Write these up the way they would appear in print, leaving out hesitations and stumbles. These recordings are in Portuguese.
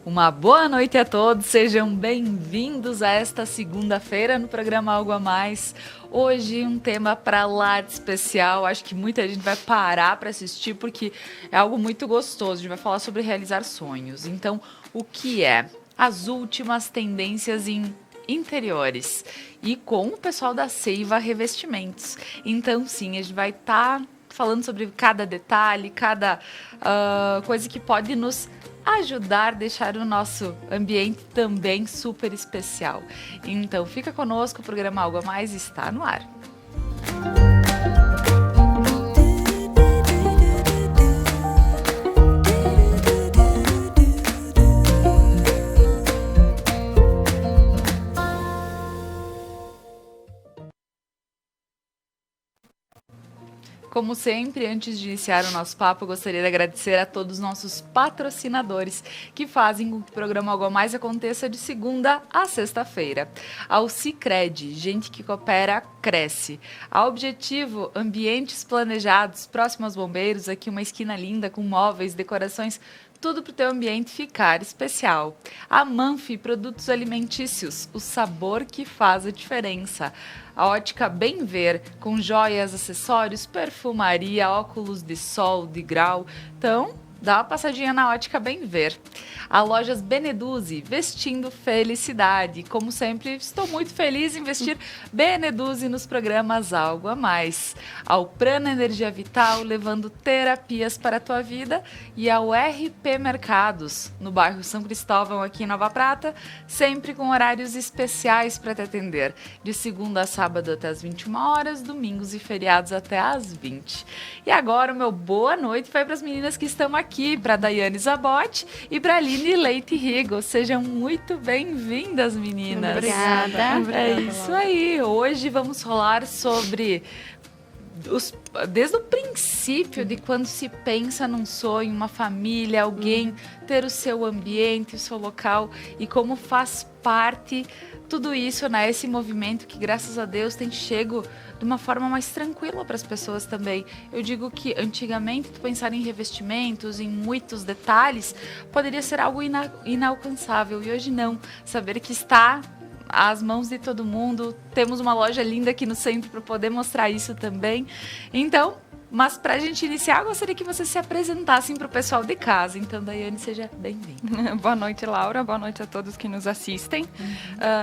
Uma boa noite a todos, sejam bem-vindos a esta segunda-feira no programa Algo a Mais. Hoje um tema para lá de especial, acho que muita gente vai parar para assistir porque é algo muito gostoso. A gente vai falar sobre realizar sonhos. Então, o que é? As últimas tendências em interiores e com o pessoal da Seiva Revestimentos. Então, sim, a gente vai estar falando sobre cada detalhe, cada coisa que pode nos ajudar a deixar o nosso ambiente também super especial. Então, fica conosco, o programa Algo a Mais está no ar. Como sempre, antes de iniciar o nosso papo, eu gostaria de agradecer a todos os nossos patrocinadores que fazem com que o programa Algo a Mais aconteça de segunda a sexta-feira. Ao Sicredi, gente que coopera, cresce. Ao Objetivo, ambientes planejados, próximo aos bombeiros, aqui uma esquina linda com móveis, decorações, tudo para o teu ambiente ficar especial. A Manfi, produtos alimentícios, o sabor que faz a diferença. A Ótica Bem Ver, com joias, acessórios, perfumaria, óculos de sol, de grau. Então, dá uma passadinha na Ótica Bem Ver. A Lojas Beneduzzi, vestindo felicidade. Como sempre, estou muito feliz em vestir Beneduzzi nos programas Algo a Mais. Ao Prana Energia Vital, levando terapias para a tua vida. E ao RP Mercados, no bairro São Cristóvão, aqui em Nova Prata, sempre com horários especiais para te atender. De segunda a sábado até as 21 horas, domingos e feriados até as 20. E agora o meu boa noite vai para as meninas que estão aqui, para a Daiane Zabotti e para a Aline Leite Rigo. Sejam muito bem-vindas, meninas. Obrigada. É isso aí. Hoje vamos falar sobre desde o princípio de quando se pensa num sonho, uma família, alguém ter o seu ambiente, o seu local e como faz parte tudo isso, né? Esse movimento que, graças a Deus, tem chego de uma forma mais tranquila para as pessoas também. Eu digo que antigamente tu pensar em revestimentos, em muitos detalhes, poderia ser algo inalcançável e hoje não. Saber que está às mãos de todo mundo, temos uma loja linda aqui no centro para poder mostrar isso também. Então, mas para a gente iniciar, eu gostaria que vocês se apresentassem para o pessoal de casa. Então, Daiane, seja bem-vinda. Boa noite, Laura. Boa noite a todos que nos assistem.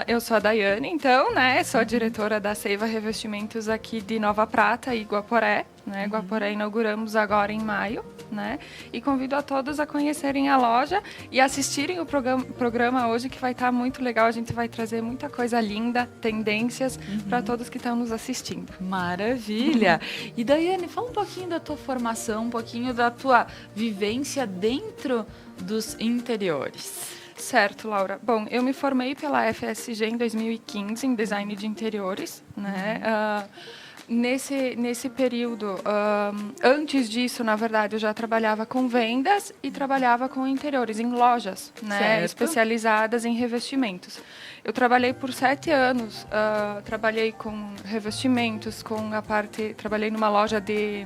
Eu sou a Daiane, então, né? Sou a diretora da Seiva Revestimentos aqui de Nova Prata e Guaporé. Né? Guaporé inauguramos agora em maio, né? E convido a todos a conhecerem a loja e assistirem o programa hoje, que vai estar muito legal. A gente vai trazer muita coisa linda, tendências para todos que estão nos assistindo. Maravilha! E Daiane, fala um pouquinho da tua formação, um pouquinho da tua vivência dentro dos interiores. Certo, Laura. Bom, eu me formei pela FSG em 2015 em design de interiores, né? Nesse período, antes disso, na verdade, eu já trabalhava com vendas e trabalhava com interiores, em lojas, né, especializadas em revestimentos. Eu trabalhei por 7 anos, trabalhei com revestimentos, trabalhei numa loja de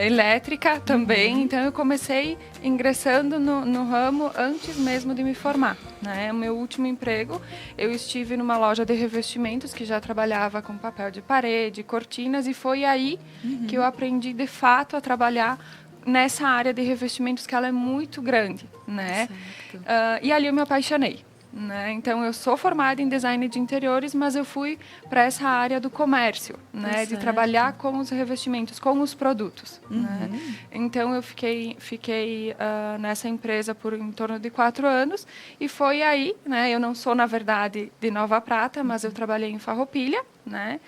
elétrica também, então eu comecei ingressando no ramo antes mesmo de me formar, né? O meu último emprego, eu estive numa loja de revestimentos que já trabalhava com papel de parede, cortinas, e foi aí que eu aprendi de fato a trabalhar nessa área de revestimentos, que ela é muito grande, né? E ali eu me apaixonei. Né? Então, eu sou formada em design de interiores, mas eu fui para essa área do comércio, né? De trabalhar com os revestimentos, com os produtos. Né? Então, eu fiquei nessa empresa por em torno de 4 anos e foi aí, né? Eu não sou, na verdade, de Nova Prata, mas eu trabalhei em Farroupilha, né?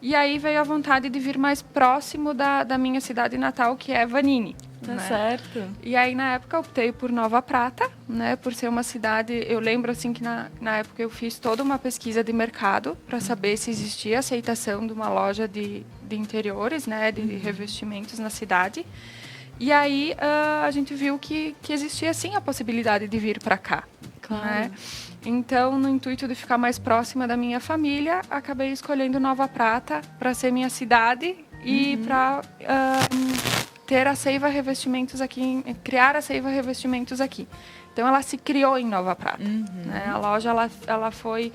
E aí veio a vontade de vir mais próximo da minha cidade natal, que é Vanini. Tá, né? certo. E aí, na época, optei por Nova Prata, né? Por ser uma cidade... Eu lembro, assim, que na época eu fiz toda uma pesquisa de mercado para saber se existia aceitação de uma loja de interiores, né? De revestimentos na cidade. E aí, a gente viu que existia, sim, a possibilidade de vir para cá. Claro. Né? Então, no intuito de ficar mais próxima da minha família, acabei escolhendo Nova Prata para ser minha cidade e para ter a Seiva Revestimentos aqui, criar a Seiva Revestimentos aqui. Então, ela se criou em Nova Prata. Né? A loja ela foi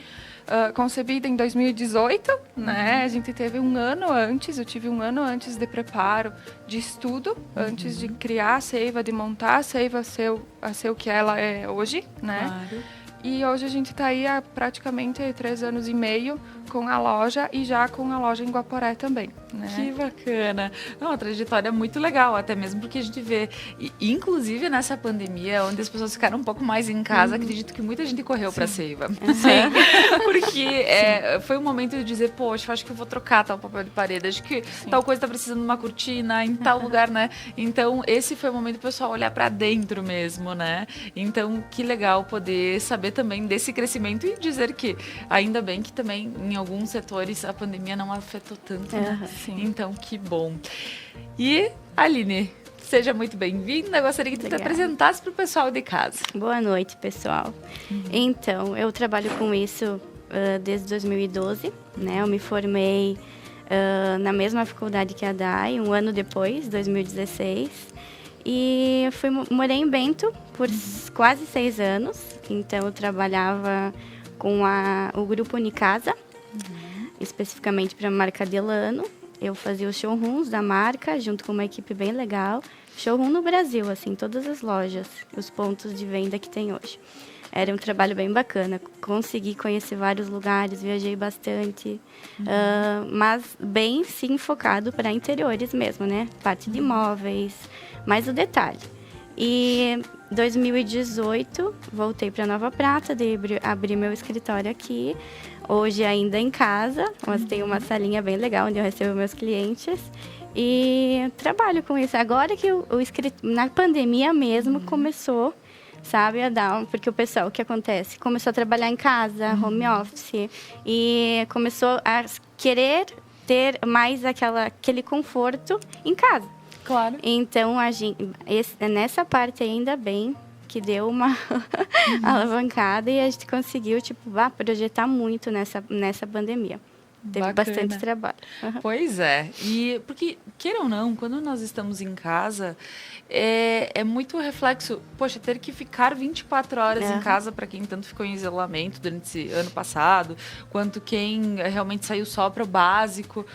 concebida em 2018. Né? A gente teve um ano antes, eu tive um ano antes de preparo, de estudo, antes de criar a Seiva, de montar a Seiva a ser o que ela é hoje. Né? Claro. E hoje a gente está aí há praticamente 3 anos e meio com a loja e já com a loja em Guaporé também. Né? Que bacana. Não, a trajetória é muito legal, até mesmo porque a gente vê, inclusive nessa pandemia, onde as pessoas ficaram um pouco mais em casa, acredito que muita gente correu para a Seiva. Sim. Porque foi um momento de dizer, poxa, acho que eu vou trocar tal papel de parede, acho que tal coisa está precisando de uma cortina em tal lugar, né? Então, esse foi o momento do pessoal olhar para dentro mesmo, né? Então, que legal poder saber também desse crescimento e dizer que, ainda bem que também em alguns setores a pandemia não afetou tanto, né? Sim. Então, que bom. E, Aline, seja muito bem-vinda. Eu gostaria que tu te apresentasse para o pessoal de casa. Boa noite, pessoal. Então, eu trabalho com isso desde 2012, né? Eu me formei na mesma faculdade que a Dai, um ano depois, 2016. E morei em Bento por quase 6 anos. Então, eu trabalhava com o grupo Unicasa, especificamente para a marca Delano. Eu fazia os showrooms da marca, junto com uma equipe bem legal. Showroom no Brasil, assim, todas as lojas, os pontos de venda que tem hoje. Era um trabalho bem bacana. Consegui conhecer vários lugares, viajei bastante. Mas bem, sim, focado para interiores mesmo, né? Parte de imóveis, mais o detalhe. E 2018, voltei para Nova Prata, abri meu escritório aqui. Hoje ainda em casa, mas tem uma salinha bem legal onde eu recebo meus clientes. E trabalho com isso. Agora que na pandemia mesmo começou, sabe, a dar... Porque o pessoal, o que acontece? Começou a trabalhar em casa, home office, e começou a querer ter mais aquele conforto em casa. Claro. Então, nessa parte ainda bem que deu uma alavancada e a gente conseguiu, projetar muito nessa pandemia. Teve bastante trabalho. Pois é. E porque, queira ou não, quando nós estamos em casa, é muito reflexo. Poxa, ter que ficar 24 horas em casa para quem tanto ficou em isolamento durante esse ano passado, quanto quem realmente saiu só para o básico.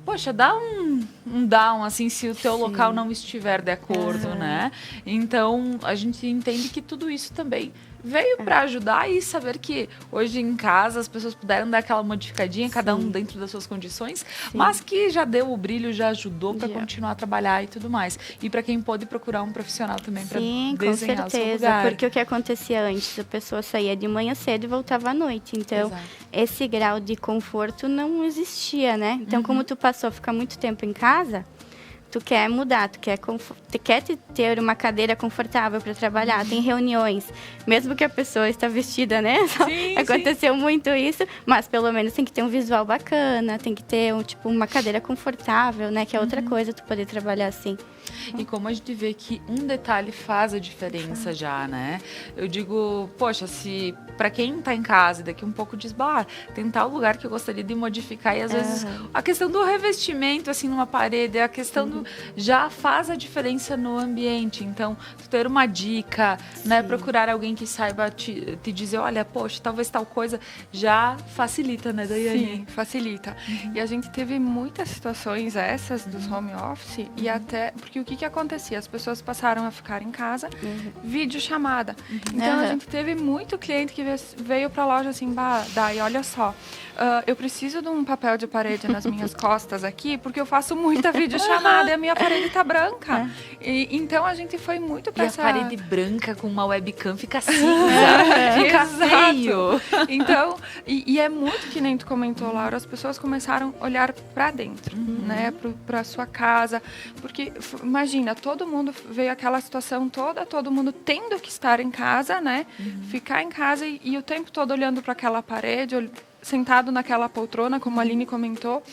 Poxa, dá um down, assim, se o teu local não estiver de acordo, né? Então, a gente entende que tudo isso também veio para ajudar e saber que hoje em casa as pessoas puderam dar aquela modificadinha, cada um dentro das suas condições, mas que já deu o brilho, já ajudou para continuar a trabalhar e tudo mais. E para quem pode procurar um profissional também para desenhar o seu lugar. Porque o que acontecia antes, a pessoa saía de manhã cedo e voltava à noite. Então, esse grau de conforto não existia, né? Então, como tu passou a ficar muito tempo em casa, tu quer mudar, tu quer ter uma cadeira confortável para trabalhar, tem reuniões, mesmo que a pessoa está vestida, né? Aconteceu muito isso, mas pelo menos tem que ter um visual bacana, tem que ter uma cadeira confortável, né? Que é outra coisa, tu poder trabalhar assim. E como a gente vê que um detalhe faz a diferença já, né? Eu digo, poxa, se para quem tá em casa e daqui um pouco diz, tem tal lugar que eu gostaria de modificar, e às vezes a questão do revestimento, assim, numa parede, a questão do já faz a diferença no ambiente. Então, tu ter uma dica, né? Procurar alguém que saiba te dizer, olha, poxa, talvez tal coisa, já facilita, né, Daiane? Sim, facilita. E a gente teve muitas situações essas dos home office, e até, porque o que acontecia? As pessoas passaram a ficar em casa, videochamada. Então, a gente teve muito cliente que veio pra loja assim, Dai, olha só, eu preciso de um papel de parede nas minhas costas aqui, porque eu faço muita videochamada e a minha parede tá branca. Então, a gente foi muito pra essa... a parede branca com uma webcam fica cinza, fica feio. Então, e é muito que nem tu comentou, Laura, as pessoas começaram a olhar pra dentro, né, pra sua casa, porque, imagina, todo mundo veio aquela situação toda, todo mundo tendo que estar em casa, né, ficar em casa e o tempo todo olhando para aquela parede, sentado naquela poltrona, como a Aline comentou.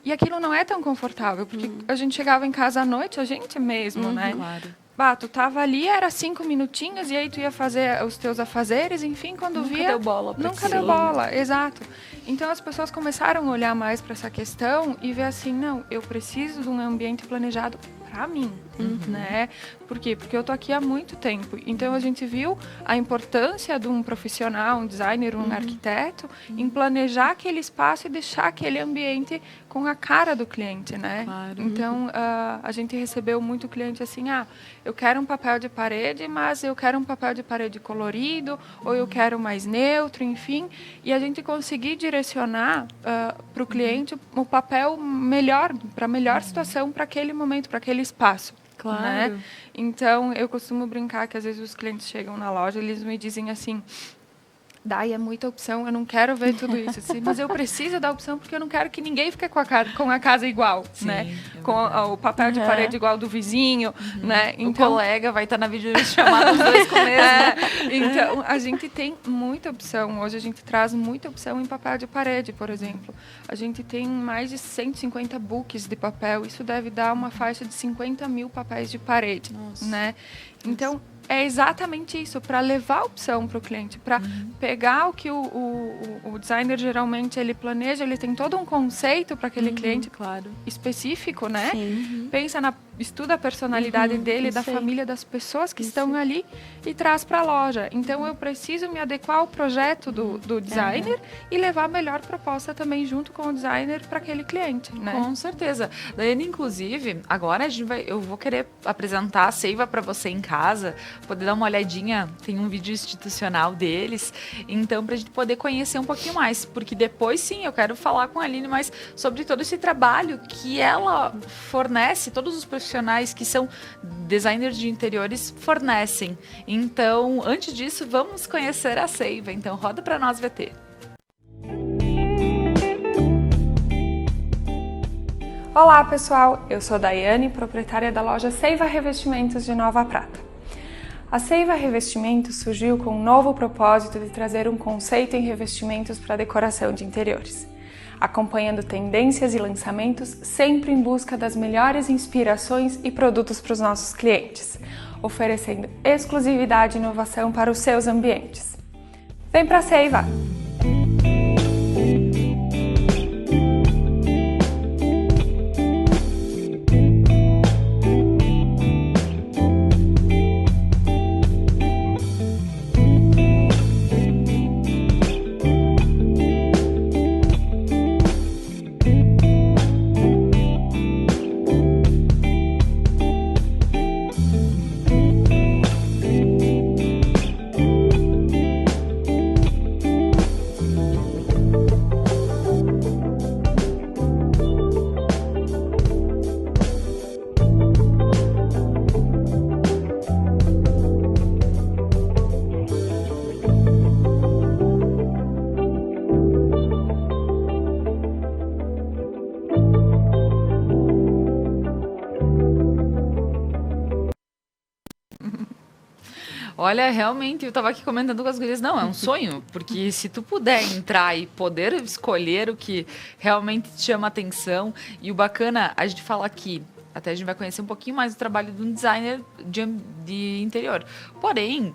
E aquilo não é tão confortável, porque a gente chegava em casa à noite, a gente mesmo, né? Claro. Tu tava ali, era 5 minutinhos, e aí tu ia fazer os teus afazeres, enfim, quando nunca via... deu bola pra Nunca deu bola, exato. Então, as pessoas começaram a olhar mais para essa questão e ver assim, não, eu preciso de um ambiente planejado para mim, né? Por quê? Porque eu tô aqui há muito tempo. Então a gente viu a importância de um profissional, um designer, um arquiteto, em planejar aquele espaço e deixar aquele ambiente com a cara do cliente, né? Claro. Então a gente recebeu muito cliente assim, eu quero um papel de parede, mas eu quero um papel de parede colorido, ou eu quero mais neutro, enfim. E a gente conseguir direcionar para o cliente o papel melhor, para a melhor situação, para aquele momento, para aquele espaço. Claro. Né? Então, eu costumo brincar que às vezes os clientes chegam na loja e eles me dizem assim, Dai, é muita opção, eu não quero ver tudo isso. Assim, mas eu preciso da opção porque eu não quero que ninguém fique com a casa igual, Sim, né? É com o papel de parede igual do vizinho, né? Então, o colega vai estar na videochamada os dois com o mesmo. Então, a gente tem muita opção. Hoje a gente traz muita opção em papel de parede, por exemplo. A gente tem mais de 150 books de papel. Isso deve dar uma faixa de 50 mil papéis de parede, né? Então, é exatamente isso, para levar a opção para o cliente, para pegar o que o designer geralmente ele planeja, ele tem todo um conceito para aquele cliente específico, né? Estuda a personalidade dele, da família, das pessoas que estão ali e traz para a loja. Então, eu preciso me adequar ao projeto do designer e levar a melhor proposta também junto com o designer para aquele cliente, né? Com certeza. Daiane, inclusive, agora eu vou querer apresentar a Seiva para você em casa, poder dar uma olhadinha, tem um vídeo institucional deles, então pra gente poder conhecer um pouquinho mais, porque depois sim, eu quero falar com a Aline mais sobre todo esse trabalho que ela fornece, todos os profissionais que são designers de interiores fornecem. Então, antes disso, vamos conhecer a Seiva, então roda pra nós, VT. Olá pessoal, eu sou Daiane, proprietária da loja Seiva Revestimentos de Nova Prata. A Seiva Revestimentos surgiu com um novo propósito de trazer um conceito em revestimentos para decoração de interiores, acompanhando tendências e lançamentos sempre em busca das melhores inspirações e produtos para os nossos clientes, oferecendo exclusividade e inovação para os seus ambientes. Vem para a Seiva! Olha, realmente, eu tava aqui comentando com as gurias, não, é um sonho, porque se tu puder entrar e poder escolher o que realmente te chama atenção, e o bacana, a gente fala aqui, até a gente vai conhecer um pouquinho mais do trabalho de um designer de interior. Porém,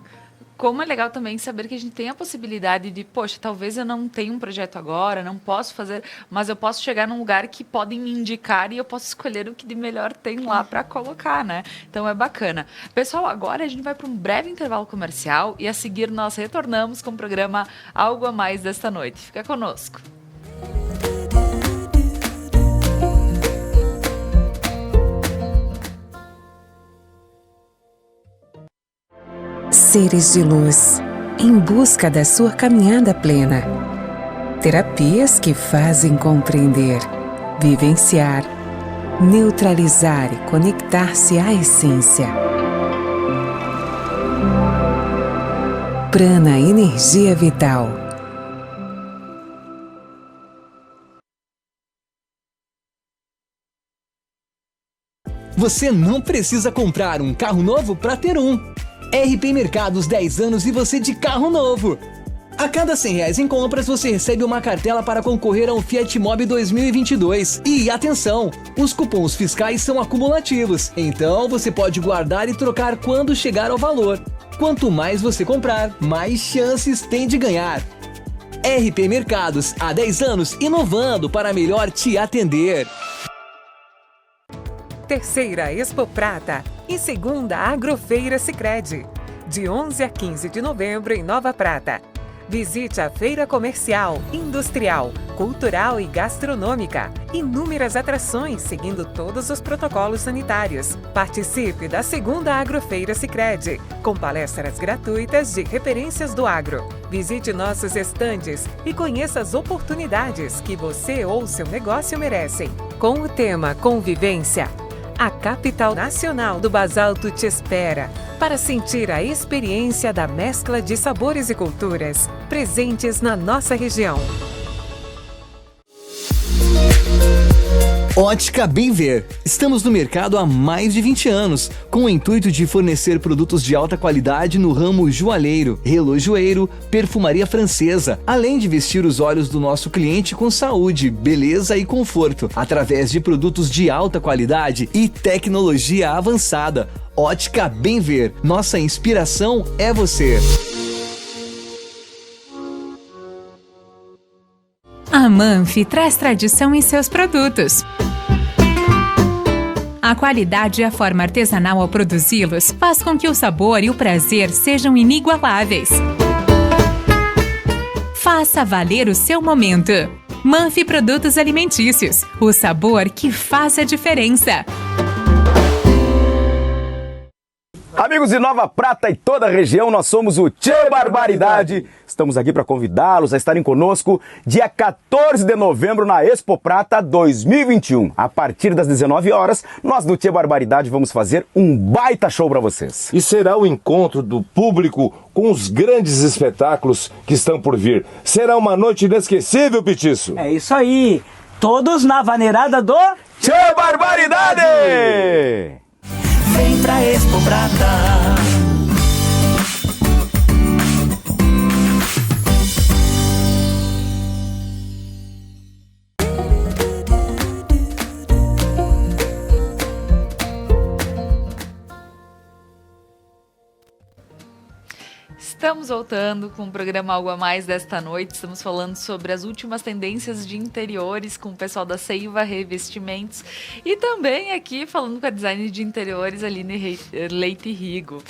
como é legal também saber que a gente tem a possibilidade de, poxa, talvez eu não tenha um projeto agora, não posso fazer, mas eu posso chegar num lugar que podem me indicar e eu posso escolher o que de melhor tem lá para colocar, né? Então é bacana. Pessoal, agora a gente vai para um breve intervalo comercial e a seguir nós retornamos com o programa Algo a Mais desta noite. Fica conosco. Seres de luz, em busca da sua caminhada plena. Terapias que fazem compreender, vivenciar, neutralizar e conectar-se à essência. Prana Energia Vital. Você não precisa comprar um carro novo para ter um. RP Mercados 10 anos e você de carro novo. A cada R$100 em compras, você recebe uma cartela para concorrer a um Fiat Mobi 2022. E atenção, os cupons fiscais são acumulativos, então você pode guardar e trocar quando chegar ao valor. Quanto mais você comprar, mais chances tem de ganhar. RP Mercados, há 10 anos, inovando para melhor te atender. Terceira Expo Prata e Segunda Agrofeira Sicredi, de 11 a 15 de novembro em Nova Prata. Visite a feira comercial, industrial, cultural e gastronômica. Inúmeras atrações seguindo todos os protocolos sanitários. Participe da Segunda Agrofeira Sicredi, com palestras gratuitas de referências do agro. Visite nossos estandes e conheça as oportunidades que você ou seu negócio merecem. Com o tema Convivência, a capital nacional do basalto te espera para sentir a experiência da mescla de sabores e culturas presentes na nossa região. Ótica Bem Ver. Estamos no mercado há mais de 20 anos, com o intuito de fornecer produtos de alta qualidade no ramo joalheiro, relojoeiro, perfumaria francesa, além de vestir os olhos do nosso cliente com saúde, beleza e conforto, através de produtos de alta qualidade e tecnologia avançada. Ótica Bem Ver. Nossa inspiração é você. A Manfi traz tradição em seus produtos. A qualidade e a forma artesanal ao produzi-los faz com que o sabor e o prazer sejam inigualáveis. Faça valer o seu momento. Manfi Produtos Alimentícios, o sabor que faz a diferença. Amigos de Nova Prata e toda a região, nós somos o Tchê Barbaridade. Estamos aqui para convidá-los a estarem conosco dia 14 de novembro na Expo Prata 2021. A partir das 19 horas, nós do Tchê Barbaridade vamos fazer um baita show para vocês. E será o encontro do público com os grandes espetáculos que estão por vir. Será uma noite inesquecível, Petiço. É isso aí, todos na vaneirada do Tchê Barbaridade! Vem pra Expo Prata. Estamos voltando com o programa Algo a Mais desta noite. Estamos falando sobre as últimas tendências de interiores com o pessoal da Seiva Revestimentos e também aqui falando com a designer de interiores Aline Leite Rigo.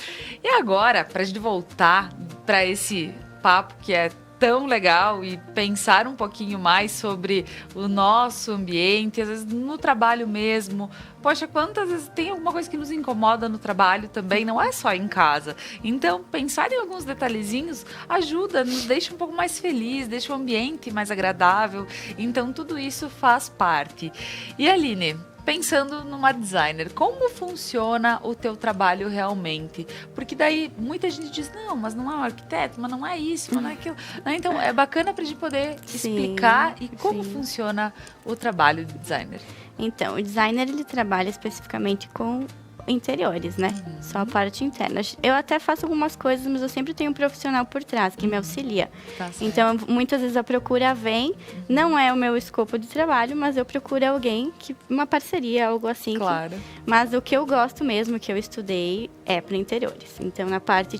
E agora, para a gente voltar para esse papo que é tão legal e pensar um pouquinho mais sobre o nosso ambiente, às vezes no trabalho mesmo. Poxa, quantas vezes tem alguma coisa que nos incomoda no trabalho também, não é só em casa. Então, pensar em alguns detalhezinhos ajuda, nos deixa um pouco mais feliz, deixa o ambiente mais agradável. Então, tudo isso faz parte. E Aline, pensando numa designer, como funciona o teu trabalho realmente? Porque daí muita gente diz, não, mas não é um arquiteto, mas não é isso, mas não é aquilo. Então, é bacana para a gente poder explicar como funciona o trabalho de designer. Então, o designer, ele trabalha especificamente com interiores, né? Só a parte interna. Eu até faço algumas coisas, mas eu sempre tenho um profissional por trás que me auxilia. Tá, então, muitas vezes a procura vem, não é o meu escopo de trabalho, mas eu procuro alguém, uma parceria, algo assim. Claro. Mas o que eu gosto mesmo, que eu estudei, é para interiores. Então, na parte,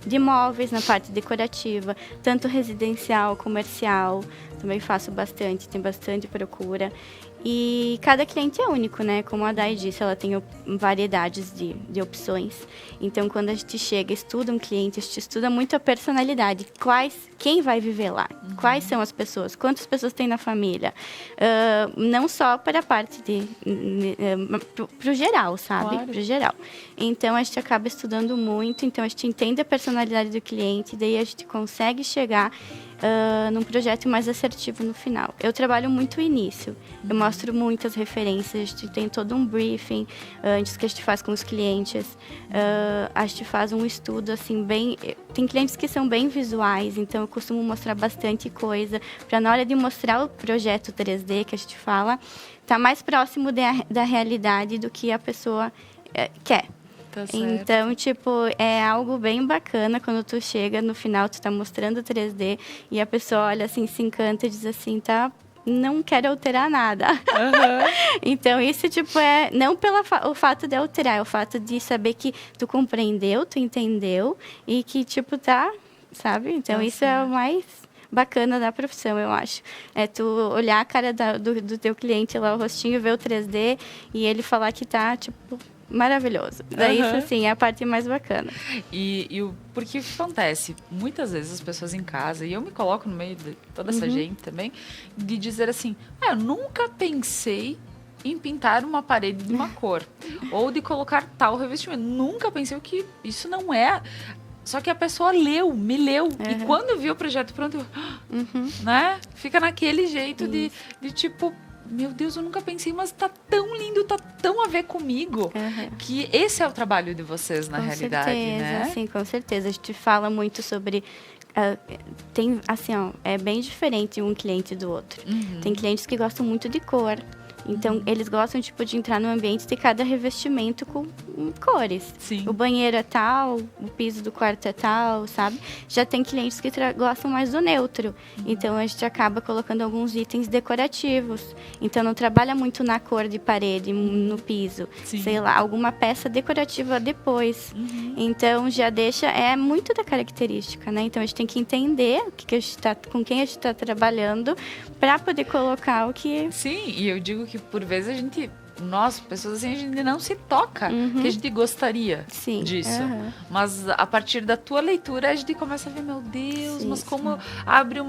de móveis, na parte decorativa, tanto residencial, comercial, também faço bastante, tem bastante procura. E cada cliente é único, né? Como a Dai disse, ela tem variedades de opções. Então, quando a gente chega, estuda um cliente, a gente estuda muito a personalidade. Quem vai viver lá? Quais são as pessoas? Quantas pessoas tem na família? Não só para a parte para o geral, sabe? Claro. Para o geral. Então, a gente acaba estudando muito. Então, a gente entende a personalidade do cliente. Daí, a gente consegue chegar num projeto mais assertivo no final. Eu trabalho muito o início. Eu mostro muitas referências. A gente tem todo um briefing antes que a gente faz com os clientes. A gente faz um estudo, assim, bem... Tem clientes que são bem visuais, então eu costumo mostrar bastante coisa para, na hora de mostrar o projeto 3D que a gente fala, tá mais próximo da realidade do que a pessoa quer. Tá certo. Então, é algo bem bacana quando tu chega no final, tu tá mostrando 3D e a pessoa olha assim, se encanta e diz assim, tá, não quero alterar nada. Então, isso, é não pelo fato de alterar, é o fato de saber que tu compreendeu, tu entendeu e que, tá, sabe? Então, isso é o bacana da profissão, eu acho. É tu olhar a cara do teu cliente lá, o rostinho, ver o 3D e ele falar que tá, tipo, maravilhoso. Daí, isso, assim, é a parte mais bacana. Porque o que acontece? Muitas vezes as pessoas em casa, e eu me coloco no meio de toda essa gente também, de dizer assim, eu nunca pensei em pintar uma parede de uma cor, ou de colocar tal revestimento. Nunca pensei que isso não é... Só que a pessoa me leu. E quando viu o projeto pronto, né? Fica naquele jeito de tipo... Meu Deus, eu nunca pensei, mas tá tão lindo, tá tão a ver comigo, que esse é o trabalho de vocês, na realidade, né? Sim, com certeza. A gente fala muito sobre... tem, assim, ó, é bem diferente um cliente do outro. Tem clientes que gostam muito de cor. Então, eles gostam, tipo, de entrar no ambiente de cada revestimento com cores. Sim. O banheiro é tal, o piso do quarto é tal, sabe? Já tem clientes que gostam mais do neutro. Então, a gente acaba colocando alguns itens decorativos. Então, não trabalha muito na cor de parede, no piso. Sim. Sei lá, alguma peça decorativa depois. Então, já deixa... É muito da característica, né? Então, a gente tem que entender com quem a gente está trabalhando para poder colocar o que... Sim, e eu digo que por vezes a gente, nós, pessoas assim, a gente não se toca, que a gente gostaria disso. Mas a partir da tua leitura, a gente começa a ver, meu Deus, mas como abre um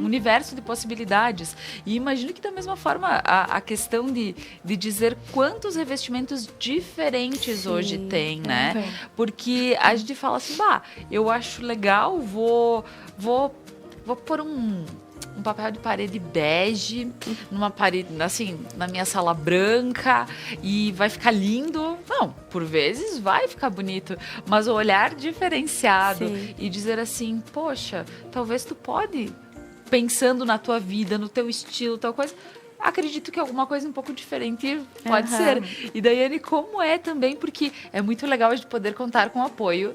universo de possibilidades. E imagino que da mesma forma, a questão de dizer quantos revestimentos diferentes hoje tem, né? Porque a gente fala assim, eu acho legal, vou pôr um papel de parede bege, numa parede, assim, na minha sala branca, e vai ficar lindo. Não, por vezes vai ficar bonito, mas o olhar diferenciado e dizer assim, poxa, talvez tu pode, pensando na tua vida, no teu estilo, tal coisa, acredito que alguma coisa um pouco diferente pode ser. E Daiane, como é também, porque é muito legal a gente poder contar com o apoio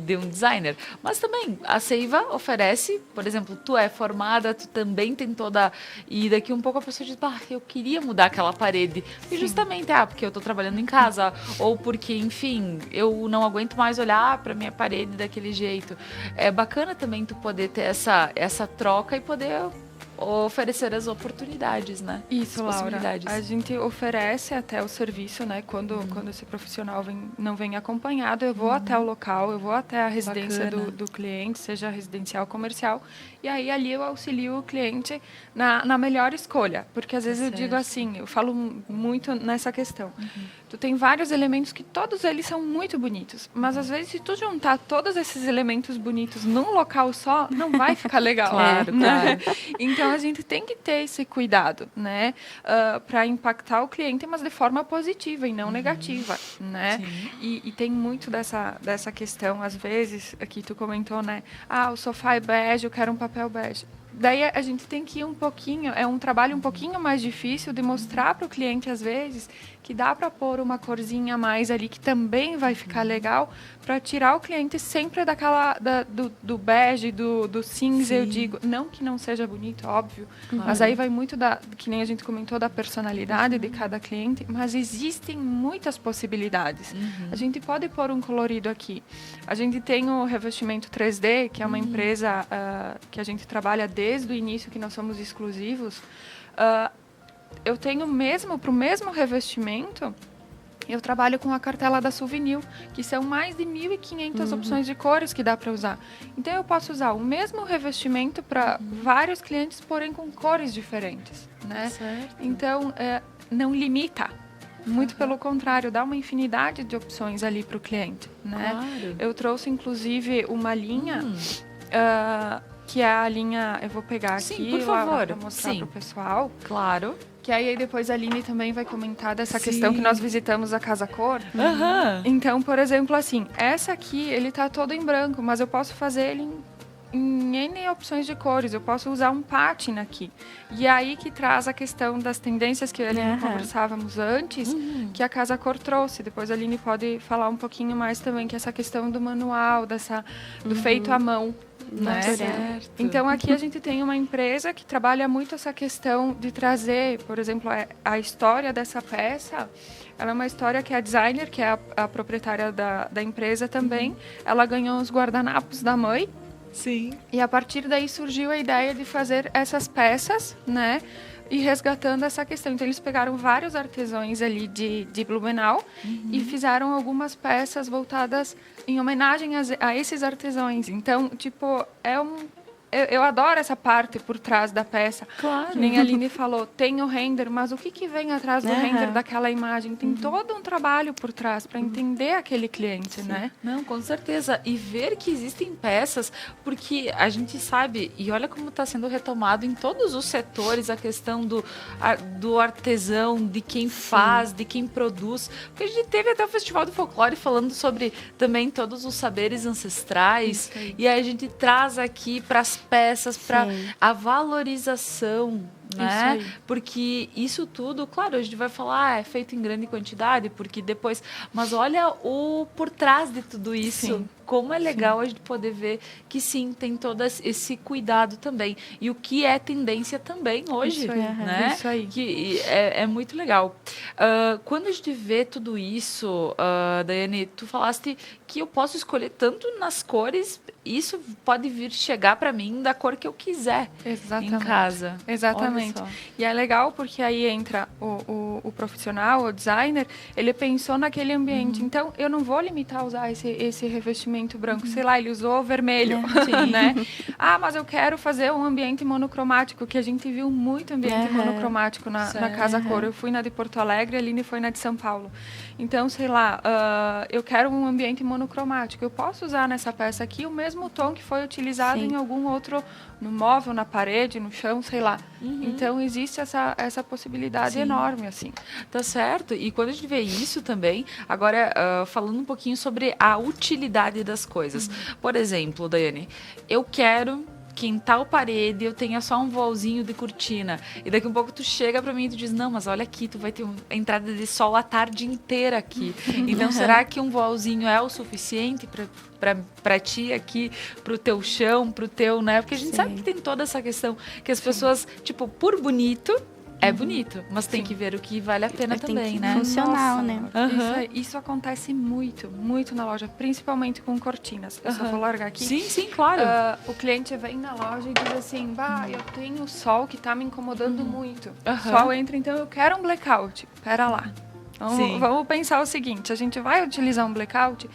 de um designer. Mas também, a Seiva oferece, por exemplo, tu é formada, tu também tem toda... E daqui um pouco a pessoa diz, eu queria mudar aquela parede. E justamente, porque eu tô trabalhando em casa, ou porque, enfim, eu não aguento mais olhar pra minha parede daquele jeito. É bacana também tu poder ter essa troca e poder... oferecer as oportunidades, né? Isso, Laura. A gente oferece até o serviço, né? Quando esse profissional não vem acompanhado, eu vou até o local, eu vou até a residência do cliente, seja residencial ou comercial, e aí ali eu auxilio o cliente na melhor escolha. Porque às vezes eu digo assim, eu falo muito nessa questão. Tu tem vários elementos que todos eles são muito bonitos, mas às vezes se tu juntar todos esses elementos bonitos num local só, não vai ficar legal. Claro. Então a gente tem que ter esse cuidado, né, para impactar o cliente, mas de forma positiva e não negativa, né? E tem muito dessa questão, às vezes, aqui tu comentou, né? O sofá é bege, eu quero um papel bege. Daí a gente tem que ir um pouquinho, é um trabalho um pouquinho mais difícil de mostrar para o cliente, às vezes, que dá para pôr uma corzinha a mais ali, que também vai ficar legal, para tirar o cliente sempre do bege, do cinza, eu digo. Não que não seja bonito, óbvio, mas aí vai muito que nem a gente comentou, da personalidade de cada cliente, mas existem muitas possibilidades. A gente pode pôr um colorido aqui. A gente tem o revestimento 3D, que é uma empresa que a gente trabalha desde o início, que nós somos exclusivos. Eu tenho para o mesmo revestimento, eu trabalho com a cartela da Souvenir, que são mais de 1.500 opções de cores que dá para usar. Então, eu posso usar o mesmo revestimento para vários clientes, porém com cores diferentes, né? Certo. Então, não limita. Muito pelo contrário, dá uma infinidade de opções ali para o cliente, né? Claro. Eu trouxe, inclusive, uma linha... que é a linha... Eu vou pegar aqui, por favor, para mostrar para o pessoal. Claro. Que aí depois a Aline também vai comentar dessa questão que nós visitamos a Casa Cor. Então, por exemplo, assim, essa aqui, ele tá todo em branco, mas eu posso fazer ele em N opções de cores. Eu posso usar um pátina aqui. E aí que traz a questão das tendências que a Aline conversávamos antes, que a Casa Cor trouxe. Depois a Aline pode falar um pouquinho mais também, que é essa questão do manual, do feito à mão. Né? Certo. Então, aqui a gente tem uma empresa que trabalha muito essa questão de trazer, por exemplo, a história dessa peça. Ela é uma história que a designer, que é a proprietária da empresa também, ela ganhou os guardanapos da mãe, Sim. E a partir daí surgiu a ideia de fazer essas peças, né? E resgatando essa questão. Então, eles pegaram vários artesãos ali de Blumenau e fizeram algumas peças voltadas em homenagem a esses artesãos. Então, tipo, eu adoro essa parte por trás da peça. Claro. Que nem a Aline falou, tem o render, mas o que vem atrás do render daquela imagem? Tem todo um trabalho por trás para entender aquele cliente, né? Não, com certeza. E ver que existem peças, porque a gente sabe, e olha como está sendo retomado em todos os setores a questão do artesão, de quem faz, de quem produz. Porque a gente teve até o Festival do Folclore falando sobre também todos os saberes ancestrais. E aí a gente traz aqui para as peças, para a valorização, né? Porque isso tudo, claro, a gente vai falar, é feito em grande quantidade, porque depois... Mas olha o por trás de tudo isso. Sim. Como é legal a gente poder ver que sim, tem todo esse cuidado também. E o que é tendência também hoje, Isso aí, né? isso aí. Que é muito legal. Quando a gente vê tudo isso, Daiane, tu falaste que eu posso escolher tanto nas cores, isso pode vir chegar para mim da cor que eu quiser em casa. Exatamente. E é legal porque aí entra o profissional, o designer, ele pensou naquele ambiente. Então, eu não vou limitar a usar esse revestimento branco. Sei lá, ele usou vermelho, né? Ah, mas eu quero fazer um ambiente monocromático, que a gente viu muito ambiente monocromático na Casa Cor. Eu fui na de Porto Alegre, a Aline foi na de São Paulo. Então, sei lá, eu quero um ambiente monocromático. Eu posso usar nessa peça aqui o mesmo tom que foi utilizado em algum outro, no móvel, na parede, no chão, sei lá. Então, existe essa possibilidade enorme, assim. Tá certo. E quando a gente vê isso também, agora, falando um pouquinho sobre a utilidade das coisas. Por exemplo, Daiane, eu quero que em tal parede eu tenha só um volzinho de cortina. E daqui a um pouco tu chega pra mim e tu diz, não, mas olha aqui, tu vai ter entrada de sol a tarde inteira aqui. Então, será que um volzinho é o suficiente para ti aqui, pro teu chão, pro teu, né? Porque a gente sabe que tem toda essa questão que as pessoas, tipo, por bonito, é bonito, mas tem que ver o que vale a pena também, né? Funcional, né? Isso acontece muito, muito na loja, principalmente com cortinas. Eu só vou largar aqui. Sim, claro. O cliente vem na loja e diz assim, eu tenho sol que tá me incomodando muito. O sol entra, então eu quero um blackout. Pera lá. Vamos pensar o seguinte, a gente vai utilizar um blackout,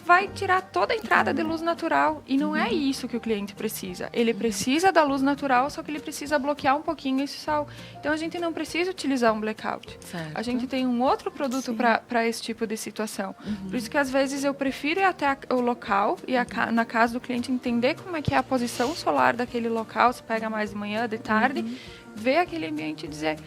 vai tirar toda a entrada de luz natural. E não é isso que o cliente precisa. Ele precisa da luz natural, só que ele precisa bloquear um pouquinho esse sol. Então, a gente não precisa utilizar um blackout. Certo. A gente tem um outro produto para esse tipo de situação. Por isso que, às vezes, eu prefiro ir até o local e na casa do cliente entender como é que é a posição solar daquele local, se pega mais de manhã, de tarde, ver aquele ambiente e dizer...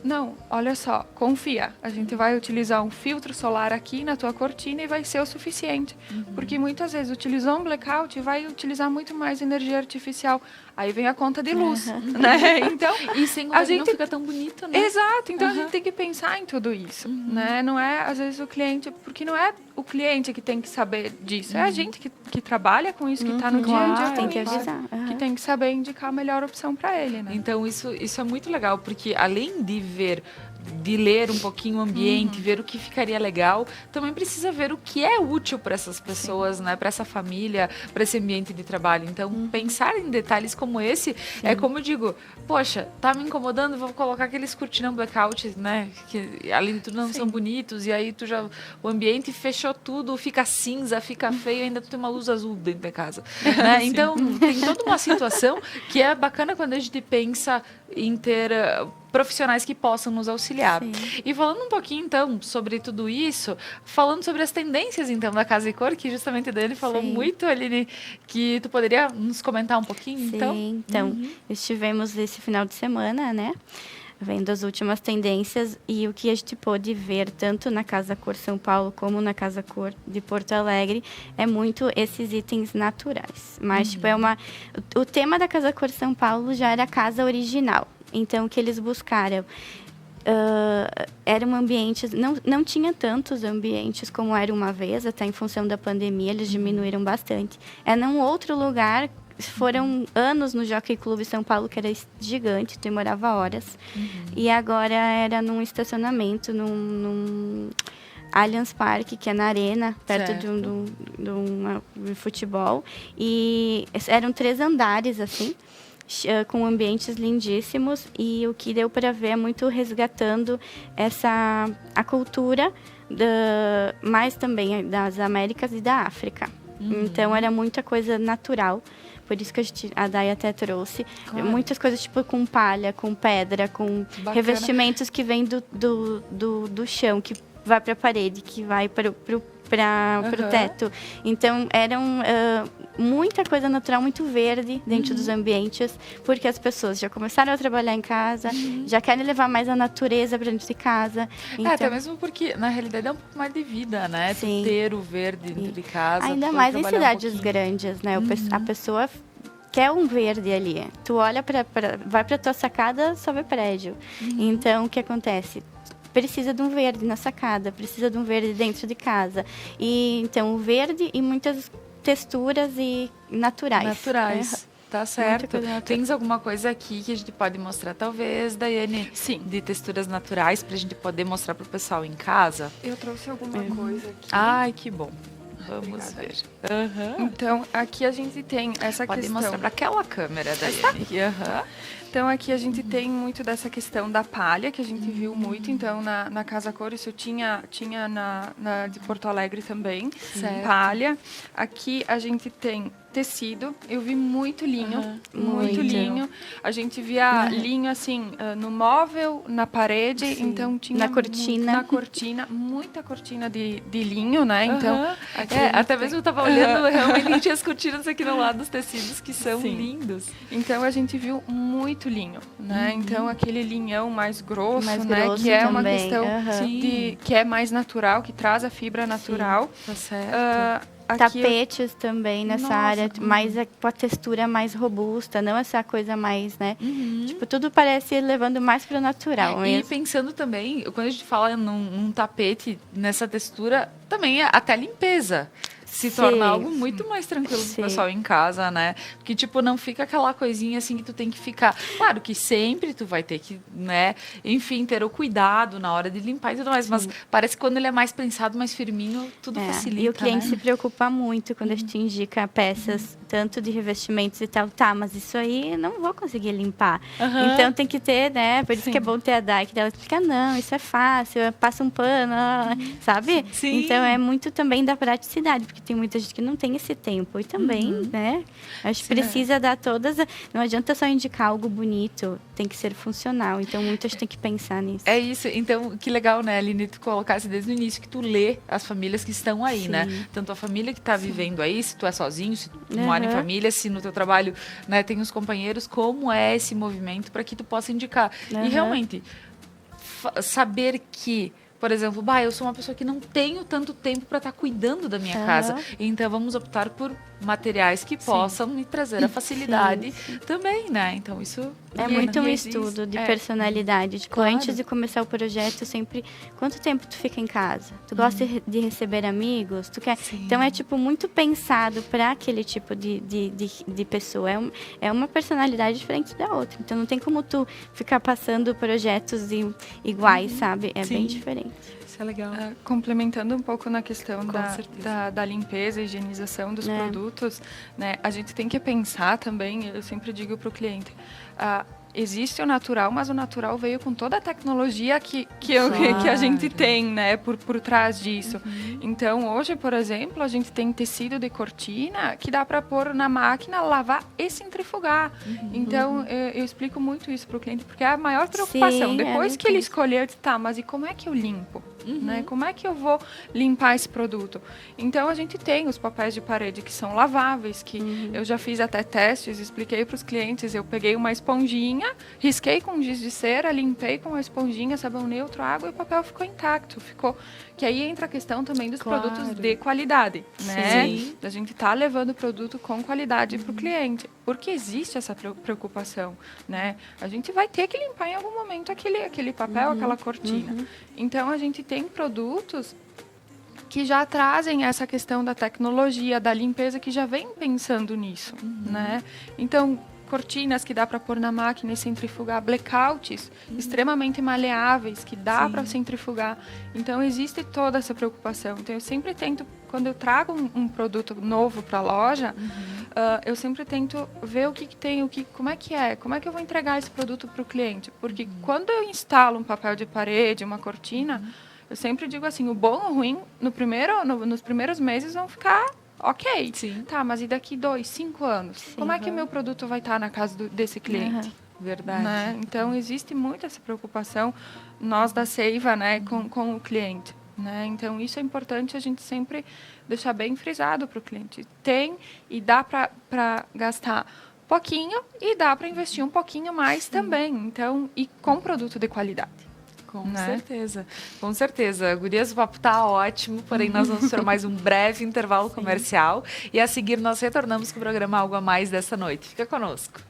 Não, olha só, confia. A gente vai utilizar um filtro solar aqui na tua cortina e vai ser o suficiente. Porque muitas vezes utilizou um blackout e vai utilizar muito mais energia artificial. Aí vem a conta de luz, né? Então, e sem a gente não fica tão bonito, né? Exato. Então, a gente tem que pensar em tudo isso, né? Não é, às vezes, o cliente... Porque não é o cliente que tem que saber disso. É a gente que trabalha com isso, que está no dia a dia tem com que isso, avisar. que tem que saber indicar a melhor opção para ele, né? Então, isso é muito legal, porque além de ler um pouquinho o ambiente, ver o que ficaria legal, também precisa ver o que é útil para essas pessoas, né? Para essa família, para esse ambiente de trabalho. Então, pensar em detalhes como esse, é como eu digo, poxa, tá me incomodando, vou colocar aqueles cortinão blackout, né? Que além de tudo não são bonitos, e aí o ambiente fechou tudo, fica cinza, fica feio, ainda tu tem uma luz azul dentro da casa, né? Então, tem toda uma situação que é bacana quando a gente pensa em ter profissionais que possam nos auxiliar. E falando um pouquinho, então, sobre tudo isso, falando sobre as tendências, então, da Casa e Cor, que justamente dele falou muito, Aline, que tu poderia nos comentar um pouquinho, então? Estivemos esse final de semana, né? Vendo as últimas tendências e o que a gente pôde ver tanto na Casa Cor São Paulo como na Casa Cor de Porto Alegre é muito esses itens naturais. Mas, tipo, o tema da Casa Cor São Paulo já era a casa original. Então, o que eles buscaram eram ambientes... Não tinha tantos ambientes como era uma vez, até em função da pandemia, eles diminuíram bastante. É num outro lugar... Foram anos no Jockey Club São Paulo, que era gigante, demorava horas. E agora era num estacionamento, Allianz Parque, que é na arena, perto Certo. de um futebol. E eram 3 andares, assim, com ambientes lindíssimos. E o que deu para ver é muito resgatando a cultura, mais também das Américas e da África. Então, era muita coisa natural. Por isso que a Day até trouxe. Claro. Muitas coisas, tipo, com palha, com pedra, com Bacana. revestimentos que vêm do chão, que vai para a parede, que vai para o teto. Então, eram muita coisa natural, muito verde dentro dos ambientes, porque as pessoas já começaram a trabalhar em casa, já querem levar mais a natureza para dentro de casa. Então, Até mesmo porque, na realidade, é um pouco mais de vida, né? Tu Sim. ter o verde dentro de casa. ainda poder mais em trabalhar cidades pouquinho. grandes, né? A pessoa quer um verde ali. Tu olha vai para tua sacada, só vê prédio. Então, o que acontece? Precisa de um verde na sacada, precisa de um verde dentro de casa. E então, o verde e muitas texturas e naturais. Naturais. Tá certo. coisa natural. Tens alguma coisa aqui que a gente pode mostrar, talvez, Daiane? Sim. De texturas naturais, pra gente poder mostrar pro pessoal em casa? Eu trouxe alguma coisa aqui. Ai, que bom. Vamos ver. Aham. Então, aqui a gente tem essa Pode questão. mostrar para aquela câmera, Daiane. Aham. Então, aqui a gente tem muito dessa questão da palha, que a gente viu muito. Então, na Casa Cor, isso tinha na de Porto Alegre também, Certo. palha. Aqui a gente tem tecido. Eu vi muito linho, muito Muito. linho. A gente via linho, assim, no móvel, na parede. Sim. Então, tinha Na cortina. Na cortina, muita cortina de linho, né? Então, Aham. aqui a gente Até tem- mesmo eu tava olhando, realmente tinha as cortinas aqui no lado dos tecidos que são Sim. lindos. Então a gente viu muito linho, né? Então aquele linhão mais grosso, Mais né? grosso Que é uma também, questão aham. que é mais natural, que traz a fibra natural. Tá certo. Aqui Tapetes também nessa Nossa, área, mais com a textura mais robusta, não essa coisa mais, né? Uhum. Tipo, tudo parece levando mais para o natural. E mesmo. pensando também, quando a gente fala num tapete, nessa textura, também até a limpeza se Sim. torna algo muito mais tranquilo Sim. pro pessoal em casa, né? Porque, tipo, não fica aquela coisinha assim que tu tem que ficar... Claro que sempre tu vai ter que, né? Enfim, ter o cuidado na hora de limpar e tudo mais. Mas parece que quando ele é mais prensado, mais firminho, tudo facilita, E o cliente né? se preocupa muito quando a gente indica peças, tanto de revestimentos e tal. Tá, mas isso aí eu não vou conseguir limpar. Aham. Então tem que ter, né? Por isso que é bom ter a Day, que ela explica, não, isso é fácil, passa um pano, sabe? Sim. Então é muito também da praticidade, porque tem muita gente que não tem esse tempo. E também, né? A gente precisa dar todas... Não adianta só indicar algo bonito, tem que ser funcional. Então, muita gente tem que pensar nisso. É isso. Então, que legal, né, Aline, tu colocasse desde o início que tu lê as famílias que estão aí, Sim. né? Tanto a família que está vivendo aí, se tu é sozinho, se tu mora em Aham. família, se no teu trabalho, né, tem os companheiros, como é esse movimento para que tu possa indicar. E Aham. realmente, saber que... Por exemplo, eu sou uma pessoa que não tenho tanto tempo para estar cuidando da minha Aham. casa. Então, vamos optar por materiais que possam me trazer a facilidade também, né? Então, isso... É muito um existe. estudo de É. personalidade. Tipo, Claro. antes de começar o projeto, sempre... Quanto tempo tu fica em casa? Tu gosta de receber amigos? Tu quer... Sim. Então, é, tipo, muito pensado para aquele tipo de pessoa. É uma personalidade diferente da outra. Então, não tem como tu ficar passando projetos iguais, sabe? É bem Sim. diferente. Isso é legal. complementando um pouco na questão certeza. da limpeza e higienização dos É. produtos, né? A gente tem que pensar também, eu sempre digo para o cliente, existe o natural, mas o natural veio com toda a tecnologia que a gente tem, né, por trás disso. Então, hoje, por exemplo, a gente tem tecido de cortina que dá para pôr na máquina, lavar e centrifugar. Então, eu explico muito isso para o cliente, porque é a maior preocupação. Sim, Depois é que ele isso. escolher, eu disse, tá, mas e como é que eu limpo? Né? Como é que eu vou limpar esse produto? Então, a gente tem os papéis de parede que são laváveis, que eu já fiz até testes, expliquei para os clientes, eu peguei uma esponjinha, risquei com giz de cera, limpei com a esponjinha, sabão neutro, água e o papel ficou intacto. Que aí entra a questão também dos Claro. produtos de qualidade, né? Sim. A gente tá levando o produto com qualidade para o cliente, porque existe essa preocupação, né? A gente vai ter que limpar em algum momento aquele papel, aquela cortina. Então, a gente tem produtos que já trazem essa questão da tecnologia, da limpeza, que já vem pensando nisso, né? Então, cortinas que dá para pôr na máquina e centrifugar, blackouts extremamente maleáveis que dá para centrifugar. Então existe toda essa preocupação. Então eu sempre tento, quando eu trago um produto novo para a loja, eu sempre tento ver o que tem, como é que eu vou entregar esse produto para o cliente. Porque quando eu instalo um papel de parede, uma cortina, eu sempre digo assim, o bom ou o ruim, nos primeiros meses vão ficar ok. Sim. Tá, mas e daqui 2, 5 anos? Sim, como é que o meu produto vai estar na casa desse cliente? Verdade. Né? Então, existe muito essa preocupação, nós da Seiva, né, com o cliente. Né? Então, isso é importante a gente sempre deixar bem frisado para o cliente. Tem e dá para gastar pouquinho e dá para investir um pouquinho mais também. Então, e com produto de qualidade. Com certeza, com certeza. Gurias, o papo tá ótimo, porém nós vamos para mais um breve intervalo comercial e a seguir nós retornamos com o programa Algo a Mais dessa noite. Fica conosco.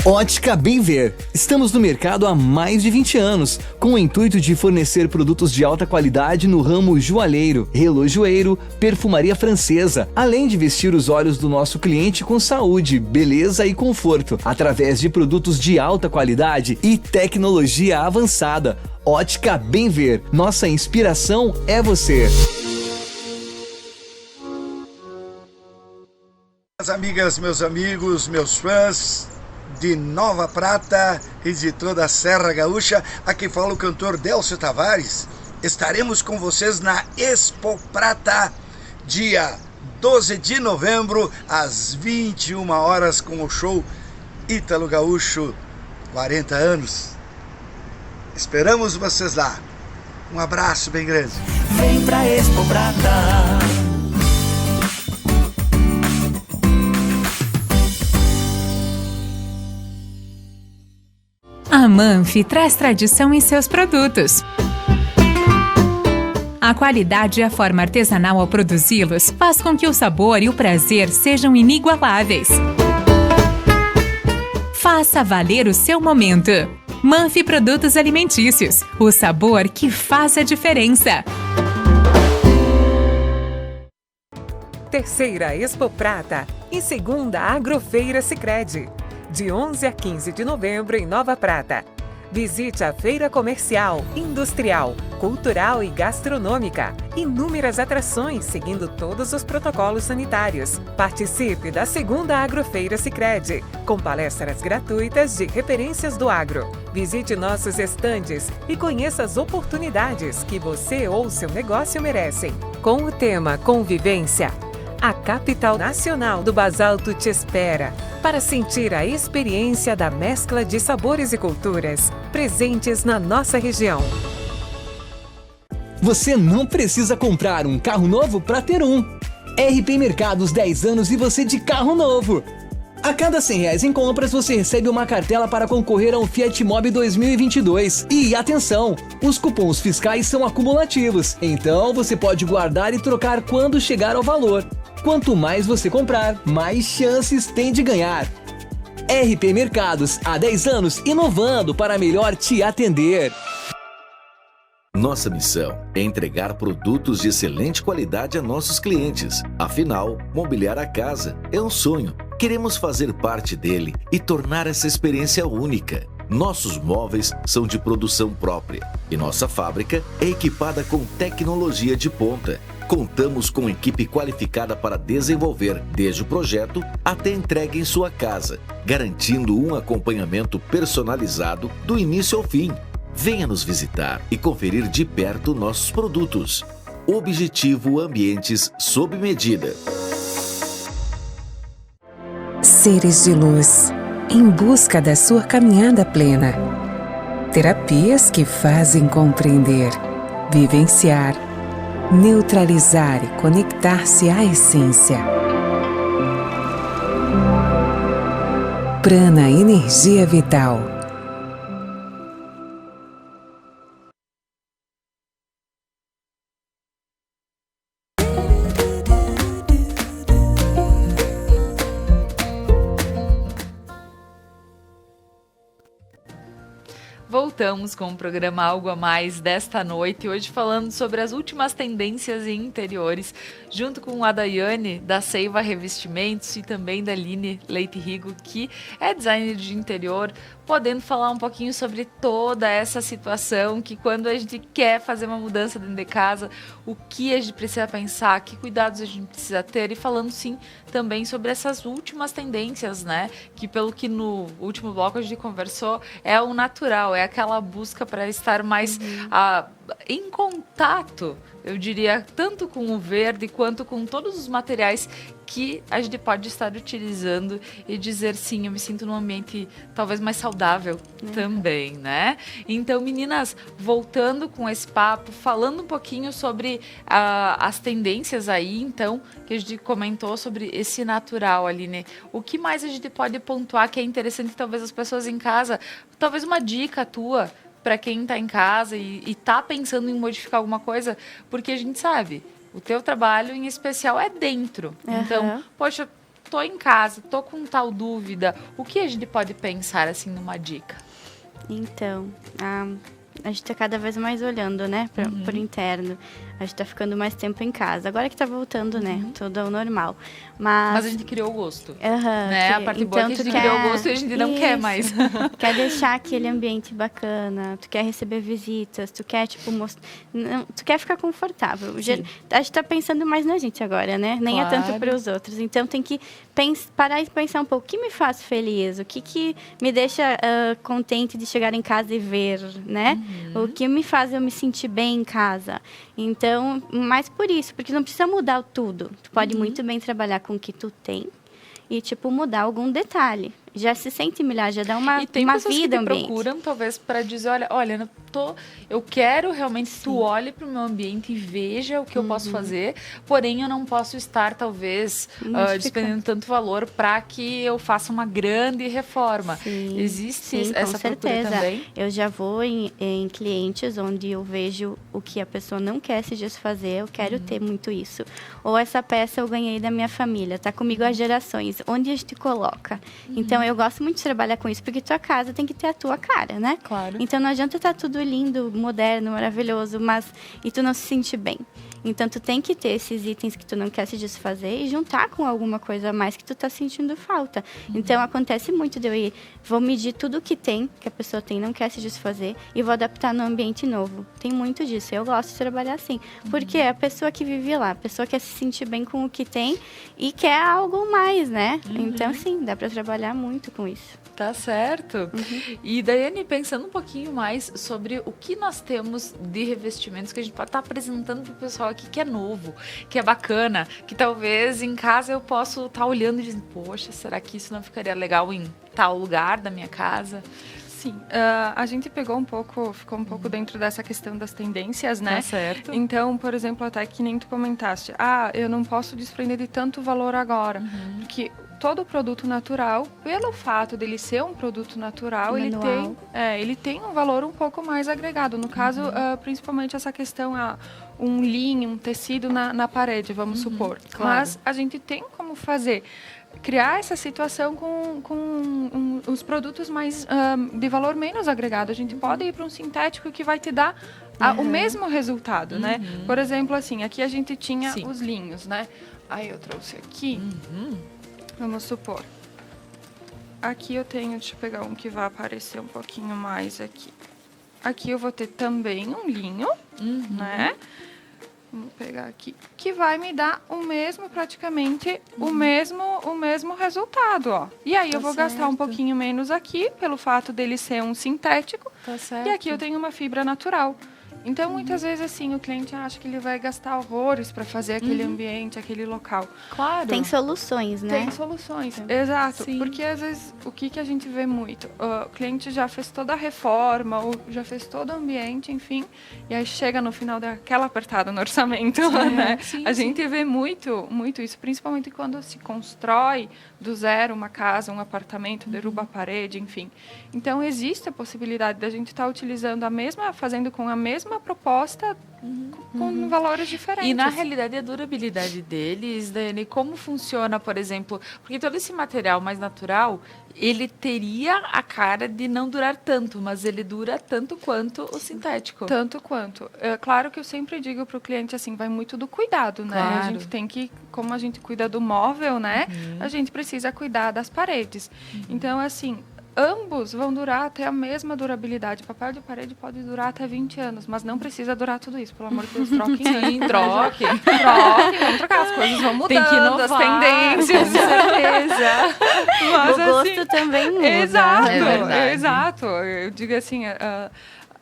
Ótica Bem Ver. Estamos no mercado há mais de 20 anos, com o intuito de fornecer produtos de alta qualidade no ramo joalheiro, relojoeiro, perfumaria francesa, além de vestir os olhos do nosso cliente com saúde, beleza e conforto, através de produtos de alta qualidade e tecnologia avançada. Ótica Bem Ver. Nossa inspiração é você. Minhas amigas, meus amigos, meus fãs de Nova Prata e de toda a Serra Gaúcha, aqui fala o cantor Delcio Tavares. Estaremos com vocês na Expo Prata, dia 12 de novembro, às 21 horas, com o show Ítalo Gaúcho, 40 anos. Esperamos vocês lá. Um abraço bem grande. Vem pra Expo Prata. A Manfi traz tradição em seus produtos. A qualidade e a forma artesanal ao produzi-los faz com que o sabor e o prazer sejam inigualáveis. Faça valer o seu momento. Manfi Produtos Alimentícios, o sabor que faz a diferença. Terceira Expo Prata e segunda Agrofeira Sicredi, de 11 a 15 de novembro em Nova Prata. Visite a feira comercial, industrial, cultural e gastronômica. Inúmeras atrações seguindo todos os protocolos sanitários. Participe da segunda Agrofeira Sicredi, com palestras gratuitas de referências do agro. Visite nossos estandes e conheça as oportunidades que você ou seu negócio merecem. Com o tema Convivência, a capital nacional do basalto te espera para sentir a experiência da mescla de sabores e culturas presentes na nossa região. Você não precisa comprar um carro novo para ter um. RP Mercados 10 anos e você de carro novo. A cada R$100 em compras, você recebe uma cartela para concorrer a um Fiat Mobi 2022. E atenção, os cupons fiscais são acumulativos, então você pode guardar e trocar quando chegar ao valor. Quanto mais você comprar, mais chances tem de ganhar. RP Mercados, há 10 anos, inovando para melhor te atender. Nossa missão é entregar produtos de excelente qualidade a nossos clientes. Afinal, mobiliar a casa é um sonho. Queremos fazer parte dele e tornar essa experiência única. Nossos móveis são de produção própria e nossa fábrica é equipada com tecnologia de ponta. Contamos com equipe qualificada para desenvolver desde o projeto até a entrega em sua casa, garantindo um acompanhamento personalizado do início ao fim. Venha nos visitar e conferir de perto nossos produtos. Objetivo Ambientes sob medida. Seres de luz, em busca da sua caminhada plena. Terapias que fazem compreender, vivenciar, neutralizar e conectar-se à essência. Prana Energia Vital. Voltamos com o programa Algo a Mais desta noite, hoje falando sobre as últimas tendências em interiores, junto com a Daiane, da Seiva Revestimentos, e também da Aline Leite Rigo, que é designer de interior, podendo falar um pouquinho sobre toda essa situação, que quando a gente quer fazer uma mudança dentro de casa, o que a gente precisa pensar, que cuidados a gente precisa ter, e falando sim também sobre essas últimas tendências, né? Que pelo que no último bloco a gente conversou, é o natural, é aquela busca para estar mais em contato, eu diria, tanto com o verde quanto com todos os materiais que a gente pode estar utilizando e dizer sim, eu me sinto num ambiente talvez mais saudável também, né? Então, meninas, voltando com esse papo, falando um pouquinho sobre as tendências aí, então, que a gente comentou sobre esse natural, Aline, o que mais a gente pode pontuar que é interessante, talvez as pessoas em casa, talvez uma dica tua para quem está em casa e está pensando em modificar alguma coisa, porque a gente sabe, o teu trabalho em especial é dentro. Então, poxa, tô em casa, tô com tal dúvida, o que a gente pode pensar assim numa dica? Então, a gente tá cada vez mais olhando, né, por interno. A gente tá ficando mais tempo em casa. Agora que tá voltando, né, tudo ao normal. Mas a gente criou o gosto, né? A parte boa é que a gente criou o gosto e a gente não quer mais. Quer deixar aquele ambiente bacana, tu quer receber visitas, tu quer, tipo, tu quer ficar confortável. Sim. A gente tá pensando mais na gente agora, né? Nem é tanto para os outros. Então, tem que parar e pensar um pouco, o que me faz feliz? O que me deixa contente de chegar em casa e ver, né? O que me faz eu me sentir bem em casa. Então, mais por isso, porque não precisa mudar tudo. Tu pode muito bem trabalhar com o que tu tem e, tipo, mudar algum detalhe. Já se sente melhor, já dá uma vida ambiente. E tem pessoas que te procuram, talvez, para dizer, olha, eu quero realmente que tu olhe para o meu ambiente e veja o que eu posso fazer, porém eu não posso estar, talvez, despendendo tanto valor para que eu faça uma grande reforma. Existe essa procura também? Eu já vou em clientes onde eu vejo o que a pessoa não quer se desfazer, eu quero ter muito isso. Ou essa peça eu ganhei da minha família, tá comigo há gerações, onde a gente coloca? Então, eu gosto muito de trabalhar com isso, porque tua casa tem que ter a tua cara, né? Claro. Então, não adianta estar tudo lindo, moderno, maravilhoso, e tu não se sentir bem. Então, tu tem que ter esses itens que tu não quer se desfazer e juntar com alguma coisa a mais que tu tá sentindo falta. Então, acontece muito de eu ir, vou medir tudo que tem, que a pessoa tem, não quer se desfazer, e vou adaptar no ambiente novo. Tem muito disso. Eu gosto de trabalhar assim. Porque é a pessoa que vive lá, a pessoa quer se sentir bem com o que tem e quer algo mais, né? Então, sim, dá para trabalhar muito com isso. Tá certo. E, Daiane, pensando um pouquinho mais sobre o que nós temos de revestimentos que a gente pode estar apresentando para o pessoal aqui, que é novo, que é bacana, que talvez em casa eu possa estar olhando e dizendo, poxa, será que isso não ficaria legal em tal lugar da minha casa? Sim, a gente ficou um pouco dentro dessa questão das tendências, né? Tá certo. Então, por exemplo, até que nem tu comentaste, eu não posso desprender de tanto valor agora, porque todo produto natural, pelo fato dele ser um produto natural, ele tem um valor um pouco mais agregado. No caso, principalmente essa questão, um linho, um tecido na parede, vamos supor. Claro. Mas a gente tem como criar essa situação com os produtos mais de valor menos agregado. A gente pode ir para um sintético que vai te dar o mesmo resultado, né? Por exemplo, assim, aqui a gente tinha os linhos, né? Aí eu trouxe aqui, vamos supor. Aqui eu tenho, deixa eu pegar um que vai aparecer um pouquinho mais aqui. Aqui eu vou ter também um linho, né? Vamos pegar aqui, que vai me dar praticamente o mesmo resultado, ó. E aí eu vou gastar um pouquinho menos aqui, pelo fato dele ser um sintético. Tá certo. E aqui eu tenho uma fibra natural. Então, muitas vezes, assim, o cliente acha que ele vai gastar horrores para fazer aquele ambiente, aquele local. Claro. Tem soluções, né? Tem soluções, exato. Sim. Porque, às vezes, o que a gente vê muito? O cliente já fez toda a reforma, ou já fez todo o ambiente, enfim, e aí chega no final daquela apertada no orçamento, né? Sim, a gente vê muito isso, principalmente quando se constrói do zero uma casa, um apartamento, derruba a parede, enfim. Então, existe a possibilidade da gente estar utilizando fazendo com a mesma mesma proposta com valores diferentes. E na realidade a durabilidade deles, Daiane, como funciona, por exemplo, porque todo esse material mais natural, ele teria a cara de não durar tanto, mas ele dura tanto quanto o sintético. Tanto quanto. É claro que eu sempre digo para o cliente assim, vai muito do cuidado, né? Claro. A gente tem que, como a gente cuida do móvel, né? A gente precisa cuidar das paredes. Então, assim, ambos vão durar até a mesma durabilidade. Papel de parede pode durar até 20 anos, mas não precisa durar tudo isso. Pelo amor de Deus, troquem. Sim, troquem. Vamos trocar. As coisas vão mudando, Tem que inovar, as tendências. com certeza. Mas, o gosto também muda. Exato, É verdade. exato. Eu digo assim...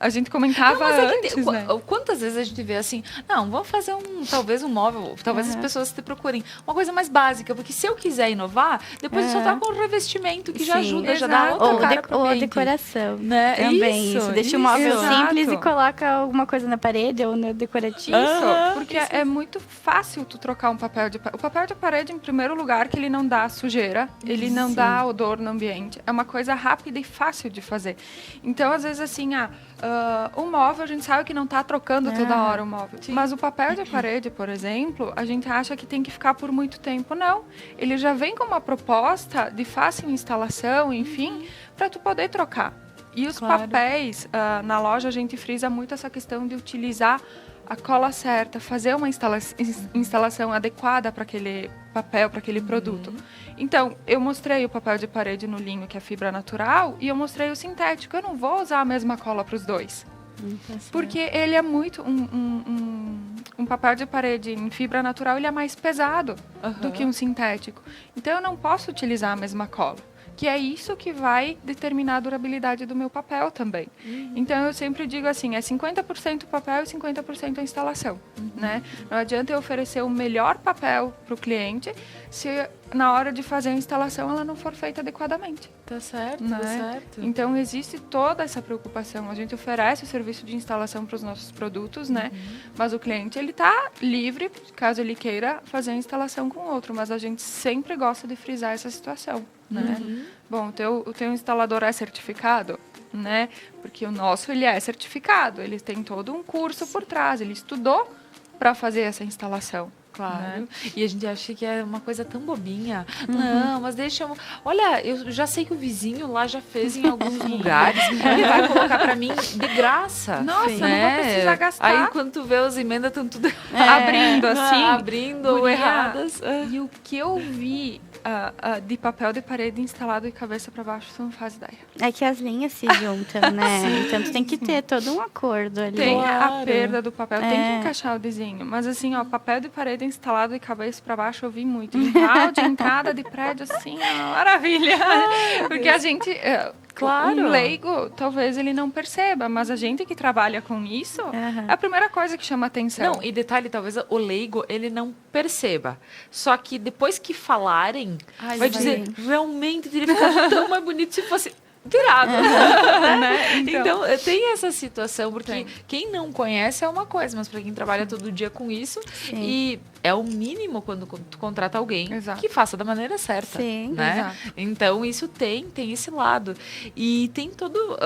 A gente comentava antes, né? Quantas vezes a gente vê assim, não, vamos fazer talvez um móvel, talvez as pessoas te procurem uma coisa mais básica, porque se eu quiser inovar, depois eu só tá com o revestimento que já ajuda, já dá outra cara pro ou a cliente. decoração, Né? também. Isso, deixa o móvel Exato. simples e coloca alguma coisa na parede ou no decorativo. Isso, porque é muito fácil tu trocar um papel de parede. O papel de parede, em primeiro lugar, que ele não dá sujeira, ele não dá odor no ambiente. É uma coisa rápida e fácil de fazer. Então, às vezes, assim, o móvel, a gente sabe que não está trocando toda hora o móvel. Sim. Mas o papel de parede, por exemplo, a gente acha que tem que ficar por muito tempo. Não. Ele já vem com uma proposta de fácil instalação, enfim, para tu poder trocar. E os papéis, na loja, a gente frisa muito essa questão de utilizar a cola certa, fazer uma instalação adequada para aquele papel, para aquele produto. Então, eu mostrei o papel de parede no linho, que é fibra natural, e eu mostrei o sintético. Eu não vou usar a mesma cola para os dois. Porque ele é muito... Um papel de parede em fibra natural, ele é mais pesado do que um sintético. Então, eu não posso utilizar a mesma cola. Que é isso que vai determinar a durabilidade do meu papel também. Então, eu sempre digo assim, é 50% papel e 50% a instalação. Né? Não adianta eu oferecer o melhor papel para o cliente se na hora de fazer a instalação ela não for feita adequadamente. Tá certo, né? tá certo. Então, existe toda essa preocupação. A gente oferece o serviço de instalação para os nossos produtos, né? Mas o cliente, ele está livre, caso ele queira fazer a instalação com outro. Mas a gente sempre gosta de frisar essa situação. Né? Bom, o teu instalador é certificado, né? Porque o nosso, ele é certificado, ele tem todo um curso por trás, ele estudou para fazer essa instalação. Claro. Né? E a gente acha que é uma coisa tão bobinha. Não, mas deixa eu... Olha, eu já sei que o vizinho lá já fez em alguns lugares. Ele vai colocar pra mim de graça. Nossa, não vou precisar gastar. Aí quando tu vê as emendas, estão tudo abrindo assim. Abrindo ou erradas. E o que eu vi de papel de parede instalado de cabeça para baixo, você não faz ideia. É que as linhas se juntam, né? Então tu tem que ter todo um acordo ali. Tem a perda do papel, tem que encaixar o desenho. Mas assim, papel de parede instalado de cabeça para baixo, eu vi muito. Em hall de entrada de prédio, assim, maravilha. Porque a gente... Claro. Um leigo, talvez ele não perceba, mas a gente que trabalha com isso, é a primeira coisa que chama atenção. Não, e detalhe, talvez o leigo, ele não perceba. Só que depois que falarem, vai dizer, realmente teria ficado tão mais bonito se fosse... virado. Né? Então, tem essa situação, porque quem não conhece é uma coisa, mas para quem trabalha todo dia com isso, e é o mínimo quando tu contrata alguém que faça da maneira certa. Sim, né? Então, isso tem esse lado. E tem todo,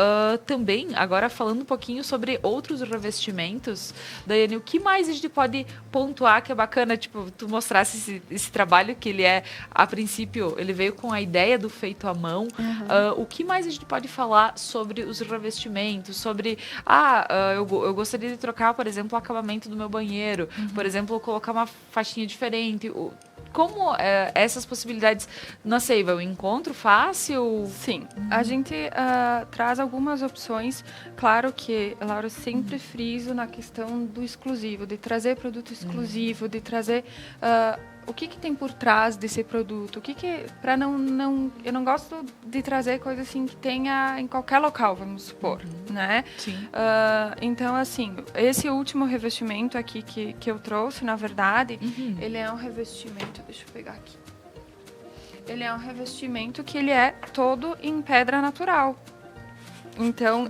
também, agora falando um pouquinho sobre outros revestimentos, Daiane, o que mais a gente pode pontuar que é bacana, tipo, tu mostrasse esse trabalho que ele é, a princípio, ele veio com a ideia do feito à mão. O que mais a gente pode falar sobre os revestimentos, sobre, eu gostaria de trocar, por exemplo, o acabamento do meu banheiro, por exemplo, colocar uma faixinha diferente, como essas possibilidades na Seiva, eu encontro fácil? Sim, a gente traz algumas opções, claro que, Laura, eu sempre friso na questão do exclusivo, de trazer produto exclusivo, de trazer... o que tem por trás desse produto? Para eu não gosto de trazer coisa assim que tenha em qualquer local, vamos supor, né? Sim. Então, assim, esse último revestimento aqui que eu trouxe, na verdade, ele é um revestimento, deixa eu pegar aqui. Ele é um revestimento que ele é todo em pedra natural. Então,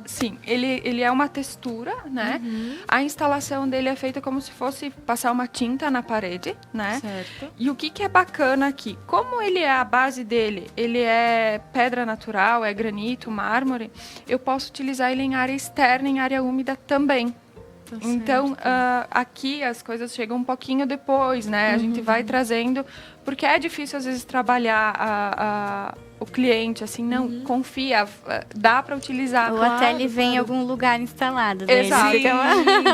sim, ele é uma textura, né? A instalação dele é feita como se fosse passar uma tinta na parede, né? Certo. E o que é bacana aqui? Como ele é a base dele, ele é pedra natural, é granito, mármore, eu posso utilizar ele em área externa, em área úmida também. Então, aqui as coisas chegam um pouquinho depois, né? A gente vai trazendo, porque é difícil às vezes trabalhar o cliente, assim, não, confia, dá para utilizar. Ou até ele vem em algum lugar instalado. Daí Exato.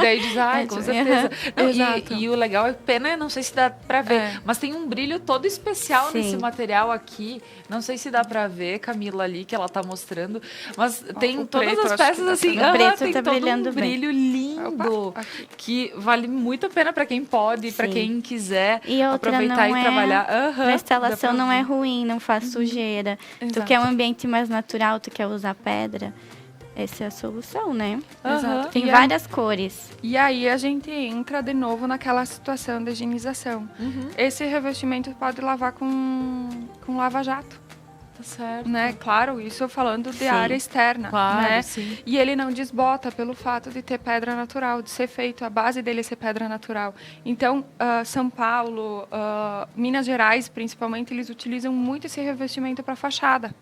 Daí diz, com certeza. Não, Exato. e o legal é pena, não sei se dá pra ver, mas tem um brilho todo especial nesse material aqui. Não sei se dá pra ver, Camila, ali, que ela tá mostrando. Mas tem todas as peças assim. O preto tem tá todo brilhando um brilho lindo. Que vale muito a pena pra quem pode, pra quem quiser e outra aproveitar não e trabalhar. A instalação não é ruim, não faz sujeira. Tu quer um ambiente mais natural, tu quer usar pedra, essa é a solução, né? Exato. Tem várias cores. E aí a gente entra de novo naquela situação de higienização. Esse revestimento pode lavar com lava-jato. Tá certo. Né? Claro, isso falando de área externa. Claro, né? sim. E ele não desbota pelo fato de ter pedra natural, de ser feito, a base dele é ser pedra natural. Então, São Paulo, Minas Gerais, principalmente, eles utilizam muito esse revestimento para fachada.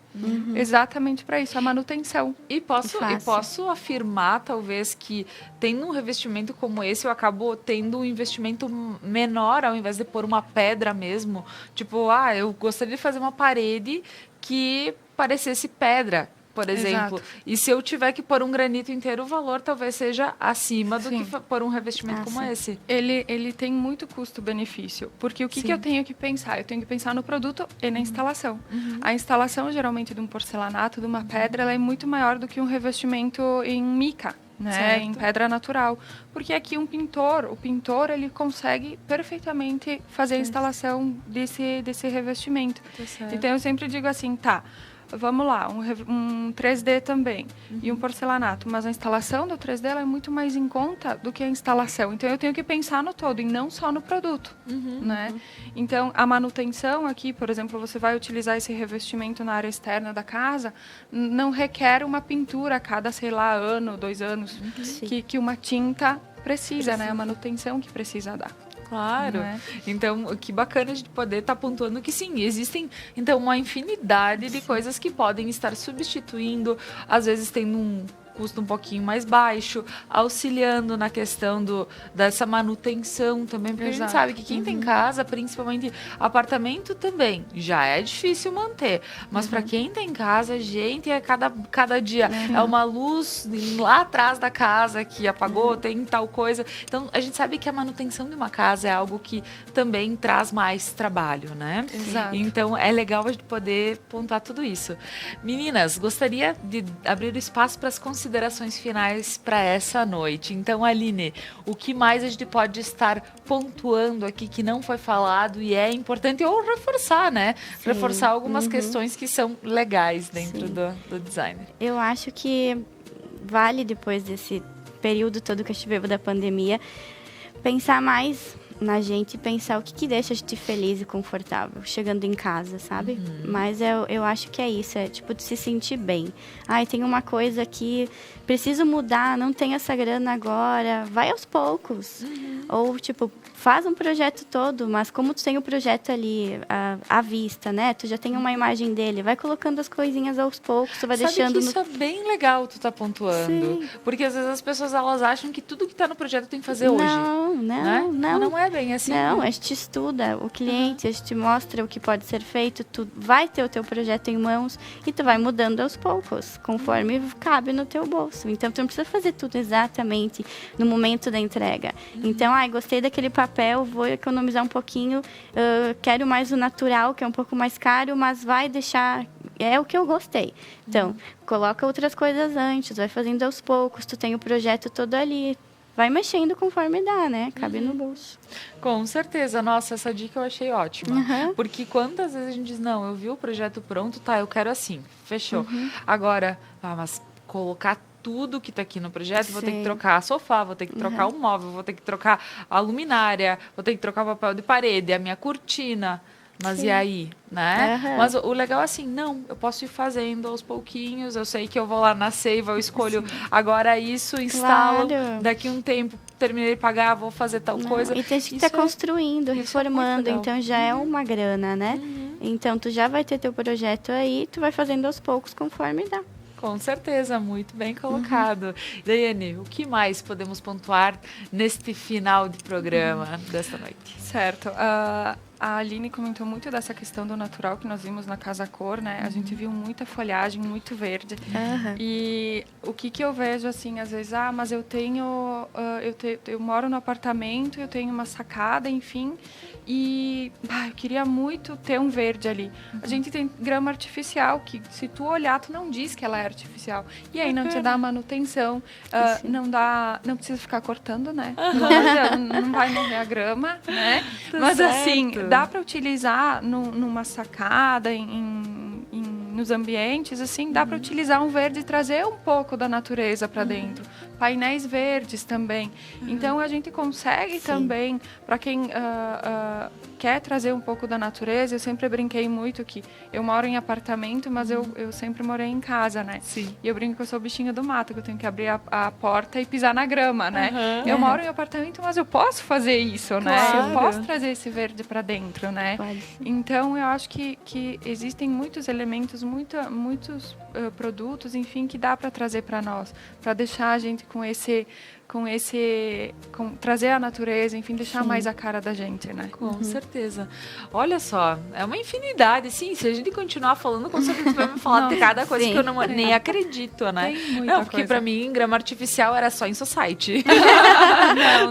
Exatamente para isso, a manutenção. E posso afirmar, talvez, que tendo um revestimento como esse, eu acabo tendo um investimento menor, ao invés de pôr uma pedra mesmo. Tipo, eu gostaria de fazer uma parede que parecesse pedra, por exemplo. Exato. E se eu tiver que pôr um granito inteiro, o valor talvez seja acima do que pôr um revestimento como esse. Ele tem muito custo-benefício, porque o que eu tenho que pensar? Eu tenho que pensar no produto e na instalação. A instalação, geralmente, de um porcelanato, de uma pedra, ela é muito maior do que um revestimento em mica. Né, em pedra natural, porque aqui o pintor ele consegue perfeitamente fazer a instalação desse revestimento. Então eu sempre digo assim, vamos lá, um 3D também e um porcelanato, mas a instalação do 3D ela é muito mais em conta do que a instalação. Então eu tenho que pensar no todo e não só no produto, né? Então a manutenção aqui, por exemplo, você vai utilizar esse revestimento na área externa da casa, não requer uma pintura a cada, sei lá, ano, 2 anos, que uma tinta precisa, né? A manutenção que precisa dar. Claro. Então, que bacana de poder estar pontuando que sim, existem então uma infinidade de coisas que podem estar substituindo, às vezes tendo um custo um pouquinho mais baixo, auxiliando na questão dessa manutenção também, porque a gente sabe que quem tem casa, principalmente apartamento também, já é difícil manter, mas para quem tem casa, gente, cada dia é uma luz lá atrás da casa que apagou, tem tal coisa, então a gente sabe que a manutenção de uma casa é algo que também traz mais trabalho, né? Exato. Então é legal a gente poder pontuar tudo isso. Meninas, gostaria de abrir o espaço para as considerações finais para essa noite. Então, Aline, o que mais a gente pode estar pontuando aqui que não foi falado e é importante, ou reforçar, né? Reforçar algumas questões que são legais dentro do designer. Eu acho que vale, depois desse período todo que a gente viveu da pandemia, pensar mais na gente, pensar o que deixa a gente feliz e confortável chegando em casa, sabe? Mas eu acho que é isso, é tipo de se sentir bem. Tem uma coisa que preciso mudar, não tenho essa grana agora, vai aos poucos. Ou tipo, faz um projeto todo, mas como tu tem o projeto ali à vista, né? Tu já tem uma imagem dele, vai colocando as coisinhas aos poucos, tu vai deixando... Que isso é bem legal tu tá pontuando. Porque às vezes as pessoas elas acham que tudo que tá no projeto tem que fazer hoje. Não é bem assim. Não, a gente estuda o cliente, a gente mostra o que pode ser feito, tu vai ter o teu projeto em mãos e tu vai mudando aos poucos, conforme cabe no teu bolso. Então, tu não precisa fazer tudo exatamente no momento da entrega. Então, gostei daquele papel, vou economizar um pouquinho, quero mais o natural, que é um pouco mais caro, mas vai deixar... É o que eu gostei. Então, coloca outras coisas antes, vai fazendo aos poucos, tu tem o projeto todo ali, vai mexendo conforme dá, né? Cabe no bolso. Com certeza. Nossa, essa dica eu achei ótima. Porque quantas vezes a gente diz, não, eu vi o projeto pronto, eu quero assim, fechou. Agora, mas colocar tudo que está aqui no projeto, vou ter que trocar sofá, vou ter que trocar o móvel, vou ter que trocar a luminária, vou ter que trocar o papel de parede, a minha cortina. Mas Sim. e aí, né? Aham. Mas o legal é assim, não, eu posso ir fazendo aos pouquinhos, eu sei que eu vou lá na Seiva, eu escolho agora isso, instalo, Claro. daqui um tempo terminei de pagar, vou fazer tal coisa. E tem que Isso estar é- construindo, isso é muito reformando, legal. então já é uma grana, né? Então tu já vai ter teu projeto aí, tu vai fazendo aos poucos conforme dá. Com certeza, muito bem colocado. Daiane, o que mais podemos pontuar neste final de programa desta noite? Certo. A Aline comentou muito dessa questão do natural que nós vimos na Casa Cor, né? A gente viu muita folhagem, muito verde. E o que eu vejo, assim, às vezes, mas eu tenho... eu moro no apartamento, eu tenho uma sacada, enfim, e eu queria muito ter um verde ali. A gente tem grama artificial, que se tu olhar, tu não diz que ela é artificial. E aí não te dá manutenção, não precisa ficar cortando, né? Não vai morrer a grama, né? Mas assim, dá para utilizar numa sacada, nos ambientes, assim, dá para utilizar um verde e trazer um pouco da natureza para dentro. Painéis verdes também. Então, a gente consegue também, para quem quer trazer um pouco da natureza, eu sempre brinquei muito que eu moro em apartamento, mas eu sempre morei em casa, né? Sim. E eu brinco que eu sou bichinha do mato, que eu tenho que abrir a porta e pisar na grama, né? Eu moro em apartamento, mas eu posso fazer isso, né? Eu posso trazer esse verde para dentro, né? Pode. Então, eu acho que existem muitos elementos, muitos produtos, enfim, que dá para trazer para nós, para deixar a gente trazer a natureza, enfim, deixar mais a cara da gente, né? Com certeza. Olha só, é uma infinidade, sim, se a gente continuar falando, com certeza vai me falar de cada coisa que eu nem acredito, né? Tem muita Não, porque coisa. pra mim, grama artificial era só em society.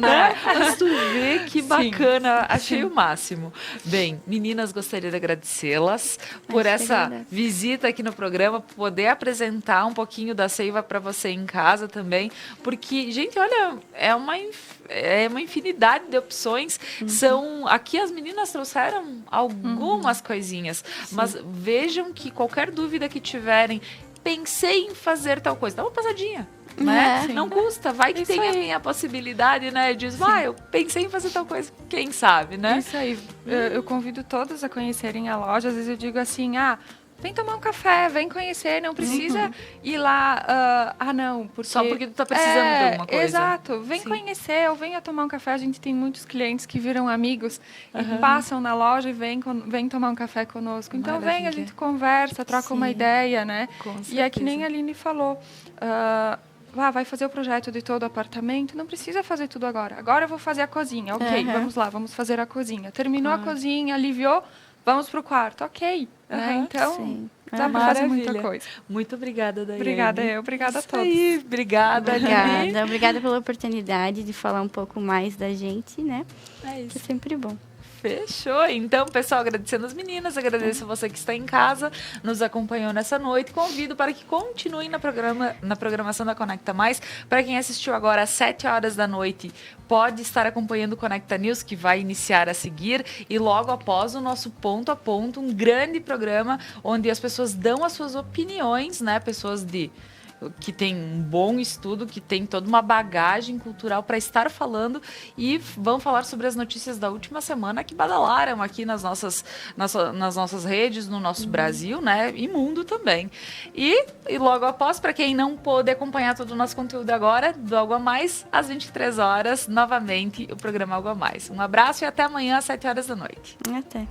Não é. Mas tu vê que bacana, achei o máximo. Bem, meninas, gostaria de agradecê-las por essa visita aqui no programa, poder apresentar um pouquinho da Seiva para você em casa também, porque, gente, olha, é uma infinidade de opções. Aqui as meninas trouxeram algumas coisinhas, mas vejam que qualquer dúvida que tiverem, pensei em fazer tal coisa, dá uma passadinha. Né? Não custa, vai que tem a possibilidade, né? Diz, eu pensei em fazer tal coisa, quem sabe, né? Isso aí, eu convido todas a conhecerem a loja, às vezes eu digo assim, vem tomar um café, vem conhecer, não precisa ir lá, não, porque... Só porque tu tá precisando de alguma coisa. Exato, vem conhecer ou venha tomar um café, a gente tem muitos clientes que viram amigos e passam na loja e vem tomar um café conosco. Então vem, a gente conversa, troca uma ideia, né? E é que nem a Aline falou, vai fazer o projeto de todo o apartamento, não precisa fazer tudo agora. Agora eu vou fazer a cozinha, ok, vamos lá, vamos fazer a cozinha. Terminou a cozinha, aliviou, vamos pro quarto, ok. Né? Então, dá pra fazer muita coisa. Muito obrigada, Daiane. Obrigada a todos. Obrigada, Aline. Obrigada pela oportunidade de falar um pouco mais da gente, né? É isso. Que é sempre bom. Fechou. Então, pessoal, agradecendo as meninas, agradeço você que está em casa, nos acompanhou nessa noite. Convido para que continuem na programação da Conecta Mais. Para quem assistiu agora às 7 horas da noite, pode estar acompanhando o Conecta News, que vai iniciar a seguir. E logo após o nosso Ponto a Ponto, um grande programa onde as pessoas dão as suas opiniões, né? Pessoas que tem um bom estudo, que tem toda uma bagagem cultural para estar falando e vão falar sobre as notícias da última semana que badalaram aqui nas nossas redes, no nosso Brasil, né? E mundo também. E logo após, para quem não pôde acompanhar todo o nosso conteúdo agora, do Algo a Mais, às 23 horas, novamente, o programa Algo a Mais. Um abraço e até amanhã às 7 horas da noite. Até.